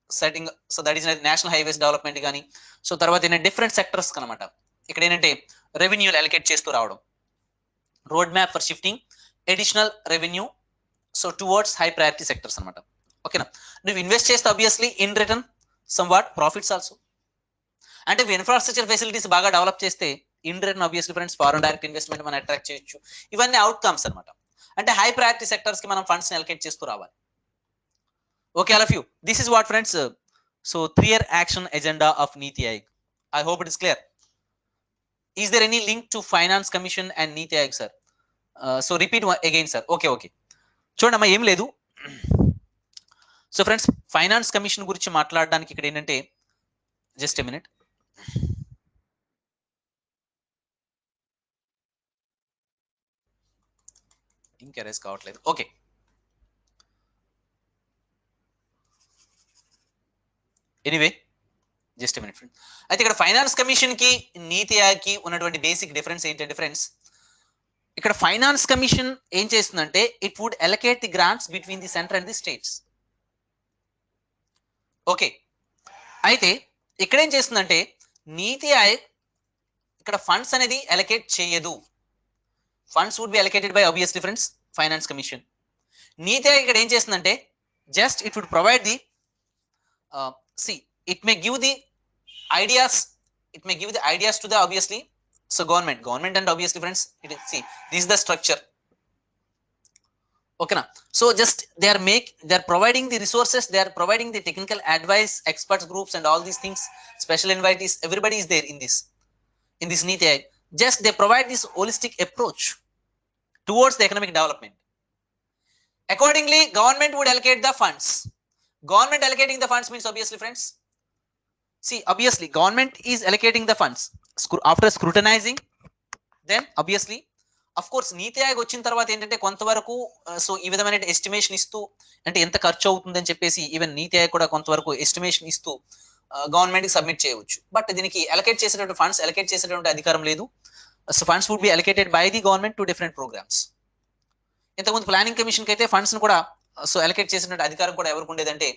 setting, so that is national highways development కానీ, సో తర్వాత ఏంటంటే డిఫరెంట్ సెక్టర్స్ అనమాట. ఇక్కడ ఏంటంటే రెవెన్యూలు అలొకేట్ చేస్తూ రావడం, road map for shifting additional revenue so towards high priority sectors అనమాట. ఓకేనా? నువ్వు ఇన్వెస్ట్ చేస్తే obviously in return some what profits also. అంటే ఇన్ఫ్రాస్ట్రక్చర్ ఫెసిలిటీస్ బాగా డెవలప్ చేస్తే in return obviously friends foreign direct investment మనం అట్రాక్ట్ చేయొచ్చు. ఇవన్నీ అవుట్కమ్స్ అనమాట. అంటే హై ప్రయారిటీ సెక్టర్స్ కి మనం ఫండ్స్ అలొకేట్ చేస్తూ రావాలి. Okay, all of you. This is what, friends. So 3-year action agenda of Niti Aayog. I hope it is clear. Is there any link to Finance Commission and Niti Aayog, sir? So repeat again, sir. Okay. చూడండి అమ్మా, ఏం లేదు. So friends, finance commission గురించి మాట్లాడడానికి ఇక్కడ ఏంటంటే just a minute. ఇంకా erase కావట్లేదు. Okay, anyway just minute friend. అయితే ఇక్కడ ఫైనాన్స్ కమిషన్ కి నీతి ఆయోగ్ కి ఉన్నటువంటి బేసిక్ డిఫరెన్స్ ఏంటంటే ఫ్రెండ్స్, ఇక్కడ ఫైనాన్స్ కమిషన్ ఏం చేస్తుందంటే it would allocate the grants between the centre and the states. Okay, అయితే ఇక్కడ ఏం చేస్తుందంటే నీతి ఆయోగ్ ఇక్కడ ఫండ్స్ అనేది అలొకేట్ చేయదు. Funds would be allocated by obviously friends finance commission. NITI Aayog ఇక్కడ ఏం చేస్తుందంటే just it would provide the see, it may give the ideas to the obviously so government and obviously friends, it is, see, this is the structure. Okay na? So just they are providing the resources, they are providing the technical advice, experts groups and all these things, special invitees, everybody is there in this Niti Aayog. Just they provide this holistic approach towards the economic development. Accordingly, government would allocate the funds. Government allocating the funds means obviously friends, see, obviously government is allocating the funds after scrutinizing, then obviously of course నీతి ఆయోగ్ వచ్చిన తర్వాత ఏంటంటే కొంతవరకు so ఈ విధమైన estimation ఇస్తూ, అంటే ఎంత ఖర్చు అవుతుందని చెప్పేసి ఈవెన్ నీతి ఆయోగ్ కూడా కొంతవరకు ఎస్టిమేషన్ ఇస్తూ గవర్నమెంట్ కి సబ్మిట్ చేయవచ్చు. బట్ దీనికి అలొకేట్ చేసేటువంటి ఫండ్స్ అలొకేట్ చేసేటువంటి అధికారం లేదు. So funds would be allocated by the government to different programmes. ఇంతకుముందు ప్లానింగ్ కమిషన్ కి అయితే ఫండ్స్ కూడా సో అలొకేట్ చేసినటువంటి అధికారం కూడా ఎవరికి ఉండేదంటే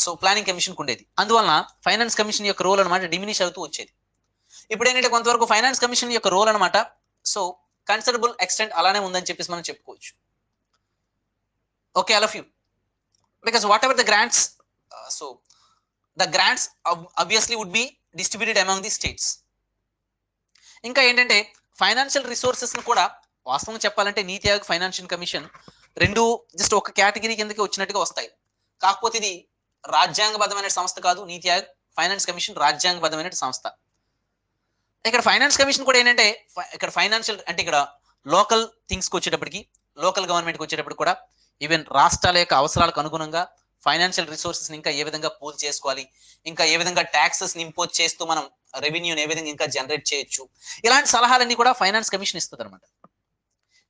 సో ప్లానింగ్ కమిషన్ కు ఉండేది. అందువలన ఫైనాన్స్ కమిషన్ యొక్క రోల్ అనమాట డిమినిష్ అవుతూ వచ్చేది. ఇప్పుడు ఏంటంటే కొంతవరకు ఫైనాన్స్ కమిషన్ యొక్క రోల్ అనమాట సో కన్సిడరబుల్ ఎక్స్టెంట్ అలానే ఉందని చెప్పేసి మనం చెప్పుకోవచ్చు. Okay, all of you, because what ever the grants, so the grants obviously would be distributed among the states. ఇంకా ఏంటంటే ఫైనాన్షియల్ రిసోర్సెస్ ను కూడా వాస్తవంగా చెప్పాలంటే నీతి ఆయోగ్ ఫైనాన్షియల్ కమిషన్ రెండు జస్ట్ ఒక కేటగిరీ కిందకి వచ్చినట్టుగా వస్తాయి. కాకపోతే ఇది రాజ్యాంగబద్ధమైన సంస్థ కాదు. నీతి ఆయోగ్ ఫైనాన్స్ కమిషన్ రాజ్యాంగబద్ధమైన సంస్థ. ఇక్కడ ఫైనాన్స్ కమిషన్ కూడా ఏంటంటే ఇక్కడ ఫైనాన్షియల్ అంటే ఇక్కడ లోకల్ థింగ్స్ కి వచ్చేటప్పటికి, లోకల్ గవర్నమెంట్ కి వచ్చేటప్పుడు కూడా ఈవెన్ రాష్ట్రాల యొక్క అవసరాలకు అనుగుణంగా ఫైనాన్షియల్ రిసోర్సెస్ ఇంకా ఏ విధంగా పూల్ చేసుకోవాలి, ఇంకా ఏ విధంగా ట్యాక్సెస్ ఇంపోజ్ చేస్తూ మనం రెవెన్యూని ఏ విధంగా ఇంకా జనరేట్ చేయొచ్చు, ఇలాంటి సలహాలన్నీ కూడా ఫైనాన్స్ కమిషన్ ఇస్తుంది అనమాట.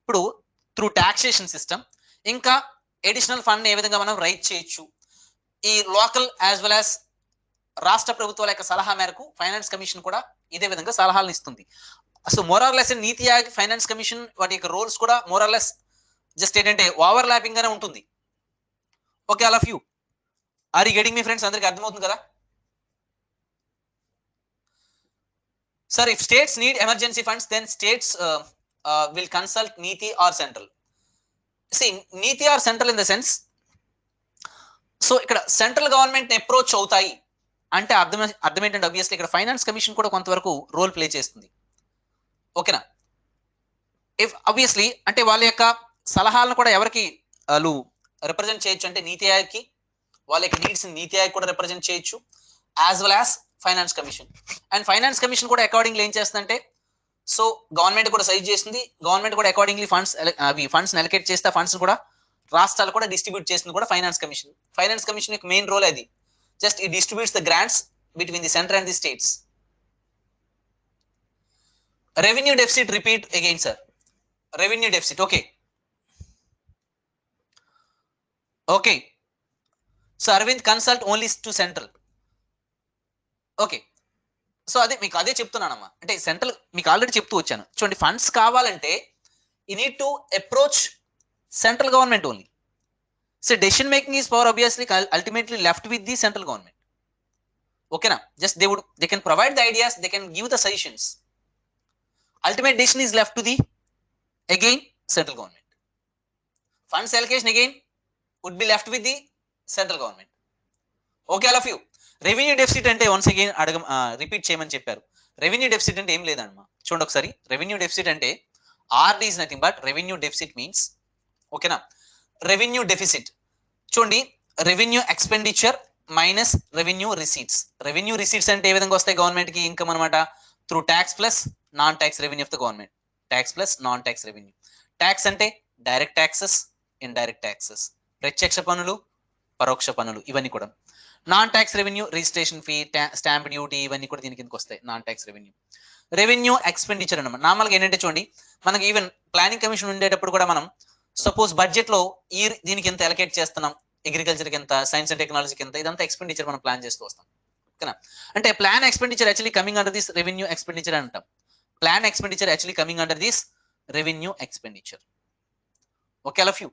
ఇప్పుడు త్రూ టాక్సేషన్ సిస్టమ్ ఇంకా ఎడిషనల్ ఫండ్ ఏ విధంగా మనం రైజ్ చేయొచ్చు, ఈ లోకల్ యాజ్ వెల్ యాజ్ రాష్ట్ర ప్రభుత్వాల యొక్క సలహా మేరకు ఫైనాన్స్ కమిషన్ కూడా ఇదే విధంగా సలహాలను ఇస్తుంది. సో మోరార్లెస్ నీతి ఆయోగ్ ఫైనాన్స్ కమిషన్ వాటి యొక్క రోల్స్ కూడా మోరార్లెస్ జస్ట్ ఏంటంటే ఓవర్ ల్యాపింగ్ గానే ఉంటుంది. Okay, all of you are you getting me friends? అందరికి అర్థమవుతుంది కదా sir? If states need emergency funds then states will consult NITI or central. See NITI or central in the sense, so ఇక్కడ central government approach అవుతాయి అంటే అర్థం ఏంటంటే obviously ఇక్కడ finance commission కూడా కొంతవరకు రోల్ ప్లే చేస్తుంది. ఓకేనా? ఇఫ్ ఆబ్వియస్లీ అంటే వాళ్ళ యొక్క సలహాలను కూడా ఎవరికి వాళ్ళు రిప్రజెంట్ చేయొచ్చు అంటే నీతి ఆయోగ్కి, వాళ్ళ యొక్క నీడ్స్ నీతి ఆయోగ్ కూడా రిప్రజెంట్ చేయొచ్చు as well as finance commission. And finance commission కూడా అకార్డింగ్లీ ఏం చేస్తుందంటే, సో గవర్నమెంట్ కూడా సైజ్ చేస్తుంది, గవర్నమెంట్ కూడా అకార్డింగ్లీ ఫండ్స్ అలొకేట్ చేస్తే ఫండ్స్ కూడా రాష్ట్రాలు కూడా డిస్ట్రిబ్యూట్ చేస్తుంది కూడా ఫైనాన్స్ కమిషన్. ఫైనాన్స్ కమిషన్ యొక్క మెయిన్ రోల్ అది, just it distributes the grants between the centre and the states. Revenue deficit repeat again sir. Revenue deficit okay. So Arvind consult only to central. Okay, so అదే మీకు అదే చెప్తున్నానమ్మా, అంటే central మీకు already చెప్తూ వచ్చాను. చూడండి, ఫండ్స్ కావాలంటే you need to approach central government only. So decision making is power obviously ultimately left with the central government. ఓకేనా? Just they can provide the ideas, they can give the suggestions. Ultimate decision is left to the again central government. Funds allocation again would be left with the central government. Okay, all of you. Revenue deficit అంటే once again repeat చేయమని చెప్పారు. Revenue deficit అంటే ఏం లేదన్నమా. చూడండి ఒకసారి, revenue deficit అంటే RD is nothing but revenue deficit means, ఓకేనా, revenue deficit. చూడండి, revenue expenditure minus revenue receipts. Revenue receipts అంటే ఏ విధంగా వస్తాయి గవర్నమెంట్ కి ఇన్కమ్ అనమాట, through tax plus non tax revenue of the government. Tax plus non tax revenue. Tax అంటే direct taxes, indirect taxes, ప్రత్యక్ష పన్నులు, పరోక్ష పన్నులు, ఇవన్నీ కూడా. Non tax revenue registration fee, stamp duty, ఇవన్నీ కూడా దీని కిందకి వస్తాయి non tax revenue. Revenue expenditure అన్నమాట. నార్మల్గా ఏంటంటే చూడండి, మనకి ఈవెన్ ప్లానింగ్ కమిషన్ ఉండేటప్పుడు కూడా మనం సపోజ్ బడ్జెట్ లో దీనికి ఎంత అలొకేట్ చేస్తున్నాం, అగ్రికల్చర్కి ఎంత, సైన్స్ అండ్ టెక్నాలజీకి ఎంత, ఇదంతా ఎక్స్పెండిచర్ మనం ప్లాన్ చేస్తూ వస్తాం. ఓకేనా? అంటే plan expenditure actually coming under this revenue expenditure అంటాం. Plan expenditure actually coming under this revenue expenditure. Okay, all of you.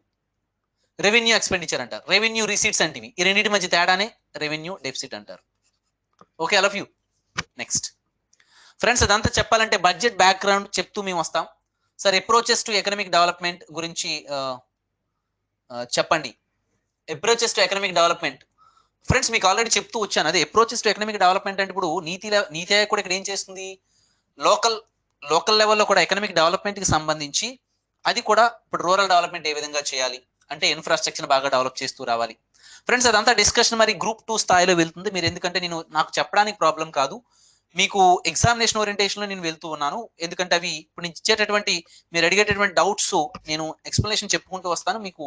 Revenue expenditure అంటారు. రెవెన్యూ రిసీట్స్ అంటే ఈ రెండింటి మధ్య తేడానే రెవెన్యూ డెఫిసిట్ అంటారు. Okay, all of you. Next friends, అదంతా చెప్పాలంటే బడ్జెట్ బ్యాక్గ్రౌండ్ చెప్తూ మేము వస్తాం. Sir approaches to economic development గురించి చెప్పండి. Approaches to economic development friends మీకు ఆల్రెడీ చెప్తూ వచ్చాను. అదే అప్రోచెస్ టు ఎకనామిక్ డెవలప్మెంట్ అంటే ఇప్పుడు నీతి ఆయోగ్ కూడా ఇక్కడ ఏం చేస్తుంది, లోకల్ లెవెల్లో కూడా ఎకనామిక్ డెవలప్మెంట్ కి సంబంధించి అది కూడా ఇప్పుడు రూరల్ డెవలప్మెంట్ ఏ విధంగా చేయాలి అంటే ఇన్ఫ్రాస్ట్రక్చర్ బాగా డెవలప్ చేస్తూ రావాలి. ఫ్రెండ్స్ అదంతా డిస్కషన్ మరి గ్రూప్ 2 స్థాయిలో వెళ్తుంది. మీరు ఎందుకంటే నాకు చెప్పడానికి ప్రాబ్లం కాదు, మీకు ఎగ్జామినేషన్ ఓరియంటేషన్ లో నేను వెళ్తూ ఉన్నాను. ఎందుకంటే అవి ఇప్పుడు నేను ఇచ్చేటటువంటి మీరు అడిగేటటువంటి డౌట్స్ నేను ఎక్స్ప్లెనేషన్ చెప్పుకుంటూ వస్తాను, మీకు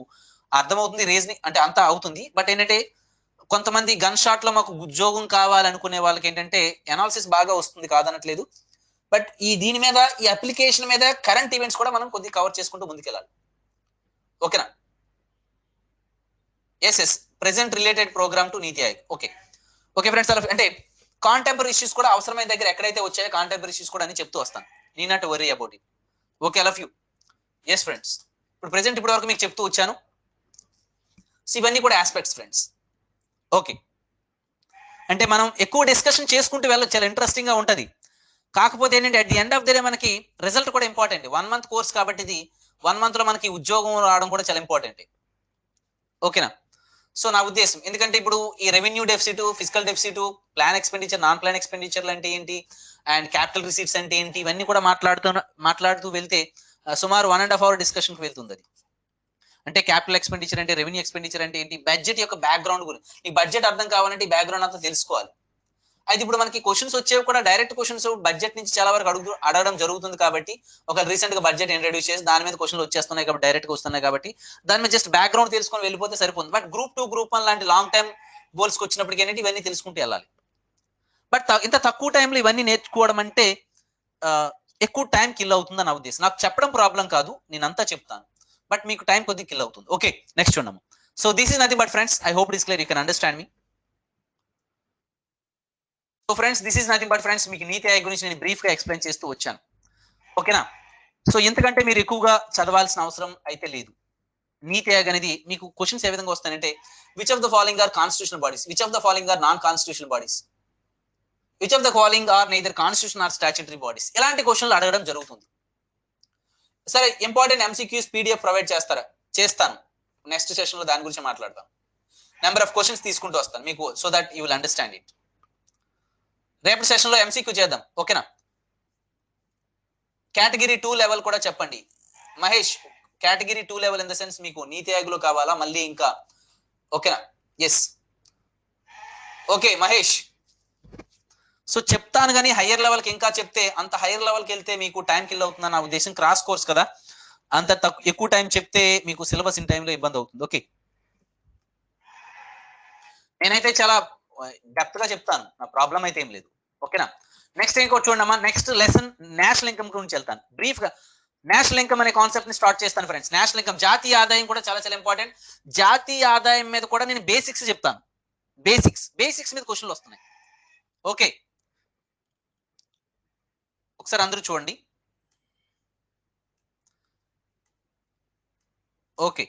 అర్థమవుతుంది, రీజనింగ్ అంటే అంతా అవుతుంది. బట్ ఏంటంటే కొంతమంది గన్ షాట్ లో మాకు ఉద్యోగం కావాలనుకునే వాళ్ళకి ఏంటంటే అనాలిసిస్ బాగా వస్తుంది, కాదనట్లేదు. బట్ దీని మీద ఈ అప్లికేషన్ మీద కరెంట్ ఈవెంట్స్ కూడా మనం కొద్దిగా కవర్ చేసుకుంటూ ముందుకెళ్ళాలి. ఓకేనా? Yes present related programme to NITI Aayog. Okay friends, అంటే కాంటెంపరీ ఇష్యూస్ కూడా అవసరమైన దగ్గర ఎక్కడైతే వచ్చాయో కాంటెంపరీ ఇష్యూస్ కూడా అని చెప్తూ వస్తాను. Need not worry about it. Okay, all of you. Yes friends, ఇప్పుడు ప్రెసెంట్ ఇప్పటి వరకు మీకు చెప్తూ వచ్చాను. ఇవన్నీ కూడా ఆస్పెక్ట్స్ ఫ్రెండ్స్. ఓకే, అంటే మనం ఎక్కువ డిస్కషన్ చేసుకుంటూ వెళ్ళొచ్చు, చాలా ఇంట్రెస్టింగ్ గా ఉంటుంది. కాకపోతే ఏంటంటే at the end of the day మనకి రిజల్ట్ కూడా ఇంపార్టెంట్. 1 month కోర్స్ కాబట్టి ఇది 1 month లో మనకి ఉద్యోగం రావడం కూడా చాలా ఇంపార్టెంట్. ఓకేనా? సో నా ఉద్దేశం, ఎందుకంటే ఇప్పుడు ఈ revenue deficit, physical deficit, plan expenditure, non plan ఎక్స్పెండిచర్లు అంటే ఏంటి, అండ్ క్యాపిటల్ రిసీట్స్ అంటే ఏంటి, ఇవన్నీ కూడా మాట్లాడుతూ వెళ్తే సుమారు 1.5 hour డిస్కషన్ కి వెళ్తుంది. అది అంటే క్యాపిటల్ ఎక్స్పెండిచర్ అంటే, రెవెన్యూ ఎక్స్పెండిచర్ అంటే ఏంటి, బడ్జెట్ యొక్క బ్యాక్గ్రౌండ్ గురించి. ఈ బడ్జెట్ అర్థం కావాలంటే ఈ బ్యాక్గ్రౌండ్ అంతా తెలుసుకోవాలి. అయితే ఇప్పుడు మనకి క్వశ్చన్స్ వచ్చేవి కూడా డైరెక్ట్ క్వశ్చన్స్ బడ్జెట్ నుంచి చాలా వరకు అడగడం జరుగుతుంది. కాబట్టి ఒక రీసెంట్ గా బడ్జెట్ ఇంట్రడ్యూస్ చేసి దాని మీద క్వశ్చన్లు వచ్చేస్తున్నాయి కాబట్టి డైరెక్ట్ గా వస్తున్నాయి కాబట్టి దాని మీద జస్ట్ బ్యాక్గ్రౌండ్ తెలుసుకొని వెళ్ళిపోతే సరిపోతుంది. బట్ గ్రూప్ 2, గ్రూప్ 1 లాంటి లాంగ్ టైమ్ గోల్స్ కి వచ్చినప్పటికీ ఏంటంటే ఇవన్నీ తెలుసుకుంటూ వెళ్ళాలి. బట్ ఇంత తక్కువ టైంలో ఇవన్నీ నేర్చుకోవడం అంటే ఎక్కువ టైం కిల్ అవుతుంది నా ఉద్దేశం. నాకు చెప్పడం ప్రాబ్లం కాదు, నేను అంతా చెప్తాను, బట్ మీకు టైం కొద్దిగా కిల్ అవుతుంది. ఓకే, నెక్స్ట్ చూడము. So this is nothing but friends, I hope it is clear, you can understand me. So friends, this is nothing but friends, మీకు నీతి ఆయోగ్ గురించి నేను బ్రీఫ్ గా ఎక్స్ప్లెయిన్ చేస్తూ వచ్చాను. ఓకేనా? సో ఎందుకంటే మీరు ఎక్కువగా చదవాల్సిన అవసరం అయితే లేదు. నీతి ఆయోగ్ అనేది మీకు క్వశ్చన్స్ ఏ విధంగా వస్తాయంటే, which of the following are constitutional bodies, which of the following are non constitutional bodies, which of the following are neither constitution or statutory bodies, ఇలాంటి క్వశ్చన్లు అడగడం జరుగుతుంది. సరే, ఇంపార్టెంట్ ఎంసీక్యూస్ పీడిఎఫ్ ప్రొవైడ్ చేస్తాను నెక్స్ట్ సెషన్ లో, దాని గురించి మాట్లాడతాను. నెంబర్ ఆఫ్ క్వశ్చన్స్ తీసుకుంటూ వస్తాను మీకు, so that you will understand it. రేపటి సెషన్ లో ఎంసీక్యూ చేద్దాం, ఓకేనా? కేటగిరీ 2 లెవెల్ కూడా చెప్పండి Mahesh. Category 2 level in the sense మీకు నీతి ఆయోగ్ లో కావాలా మళ్ళీ ఇంకా? ఓకేనా? Yes, okay Mahesh. సో చెప్తాను కానీ హయ్యర్ లెవెల్కి ఇంకా చెప్తే, అంత హయ్యర్ లెవెల్కి వెళ్తే మీకు టైం కిల్ అవుతుందని నా ఉద్దేశం. క్రాస్ కోర్స్ కదా, అంత ఎక్కువ టైం చెప్తే మీకు సిలబస్ ఇన్ టైంలో ఇబ్బంది అవుతుంది. ఓకే, నేనైతే చాలా డెప్త్ గా చెప్తాను, నా ప్రాబ్లం అయితే ఏం లేదు. ఓకేనా? నెక్స్ట్ ఇంకోటి చూడమ్మా, నెక్స్ట్ లెసన్ నేషనల్ ఇన్కమ్ గురించి వెళ్తాను బ్రీఫ్ గా. నేషనల్ ఇన్కమ్ అనే కాన్సెప్ట్ ని స్టార్ట్ చేస్తాను ఫ్రెండ్స్. నేషనల్ ఇన్కమ్, జాతీయ ఆదాయం కూడా చాలా చాలా ఇంపార్టెంట్. జాతీయ ఆదాయం మీద కూడా నేను బేసిక్స్ చెప్తాను. బేసిక్స్ మీద క్వశ్చన్లు వస్తున్నాయి. ఓకే, ఒకసారి అందరూ చూడండి. Okay,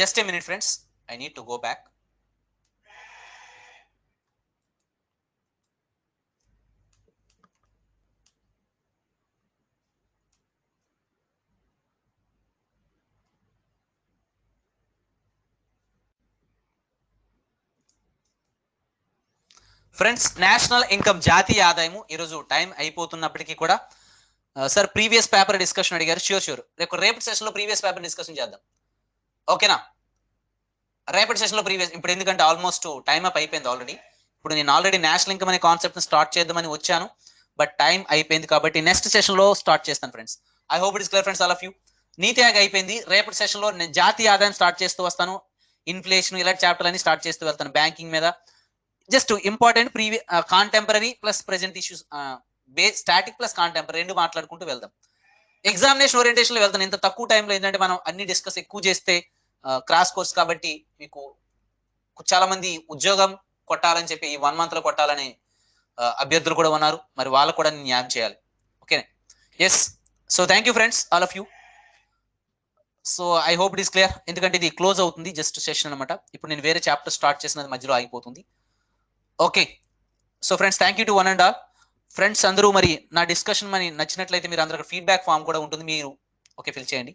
just a minute friends, I need to go back. Friends, national income, జాతీయ ఆదాయము, ఈరోజు టైం అయిపోతున్నప్పటికీ కూడా సార్ ప్రీవియస్ పేపర్ డిస్కషన్ అడిగారు. ష్యూర్ రేపటి సెషన్ లో ప్రీవియస్ పేపర్ డిస్కషన్ చేద్దాం. ఓకేనా? రేపటి సెషన్ లో ప్రీవియస్, ఇప్పుడు ఎందుకంటే ఆల్మోస్ట్ టైం అప్ అయిపోయింది ఆల్రెడీ. ఇప్పుడు నేను ఆల్రెడీ నేషనల్ ఇన్కమ్ అనే కాన్సెప్ట్ స్టార్ట్ చేద్దామని వచ్చాను, బట్ టైం అయిపోయింది కాబట్టి నెక్స్ట్ సెషన్ లో స్టార్ట్ చేస్తాను friends. I hope it is clear friends, all of you. నీతి ఆయోగ్ అయిపోయింది. రేపటి సెషన్ లో నేను జాతీయ ఆదాయం స్టార్ట్ చేస్తూ వస్తాను. ఇన్ఫ్లేషన్ ఇలాంటి చాప్టర్ అన్ని స్టార్ట్ చేస్తూ వెళ్తాను. బ్యాంకింగ్ మీద just important previous contemporary plus present issues, static plus contemporary రెండు మాట్లాడుకుంటూ వెళ్దాం. ఎగ్జామినేషన్ ఓరియంటేషన్ లో వెళ్తాను. ఇంత తక్కువ టైంలో ఏంటంటే మనం అన్ని డిస్కస్ ఎక్కువ చేస్తే క్రాస్ కోర్స్ కాబట్టి మీకు చాలా మంది ఉద్యోగం కొట్టాలని చెప్పి ఈ 1 month లో కొట్టాలని అభ్యర్థులు కూడా ఉన్నారు. మరి వాళ్ళకు కూడా న్యాయం చేయాలి. Okay, yes. So thank you friends, all of you. So I hope it is clear, ఎందుకంటే ఇది క్లోజ్ అవుతుంది జస్ట్ సెషన్ అనమాట. ఇప్పుడు నేను వేరే చాప్టర్ స్టార్ట్ చేసినది మధ్యలో ఆగిపోతుంది. Okay, so friends, thank you to one and all friends. అందరూ మరి నా డిస్కషన్ మరి నచ్చినట్లయితే మీరు అందరూ ఫీడ్బ్యాక్ ఫామ్ కూడా ఉంటుంది, మీరు ఓకే ఫిల్ చేయండి.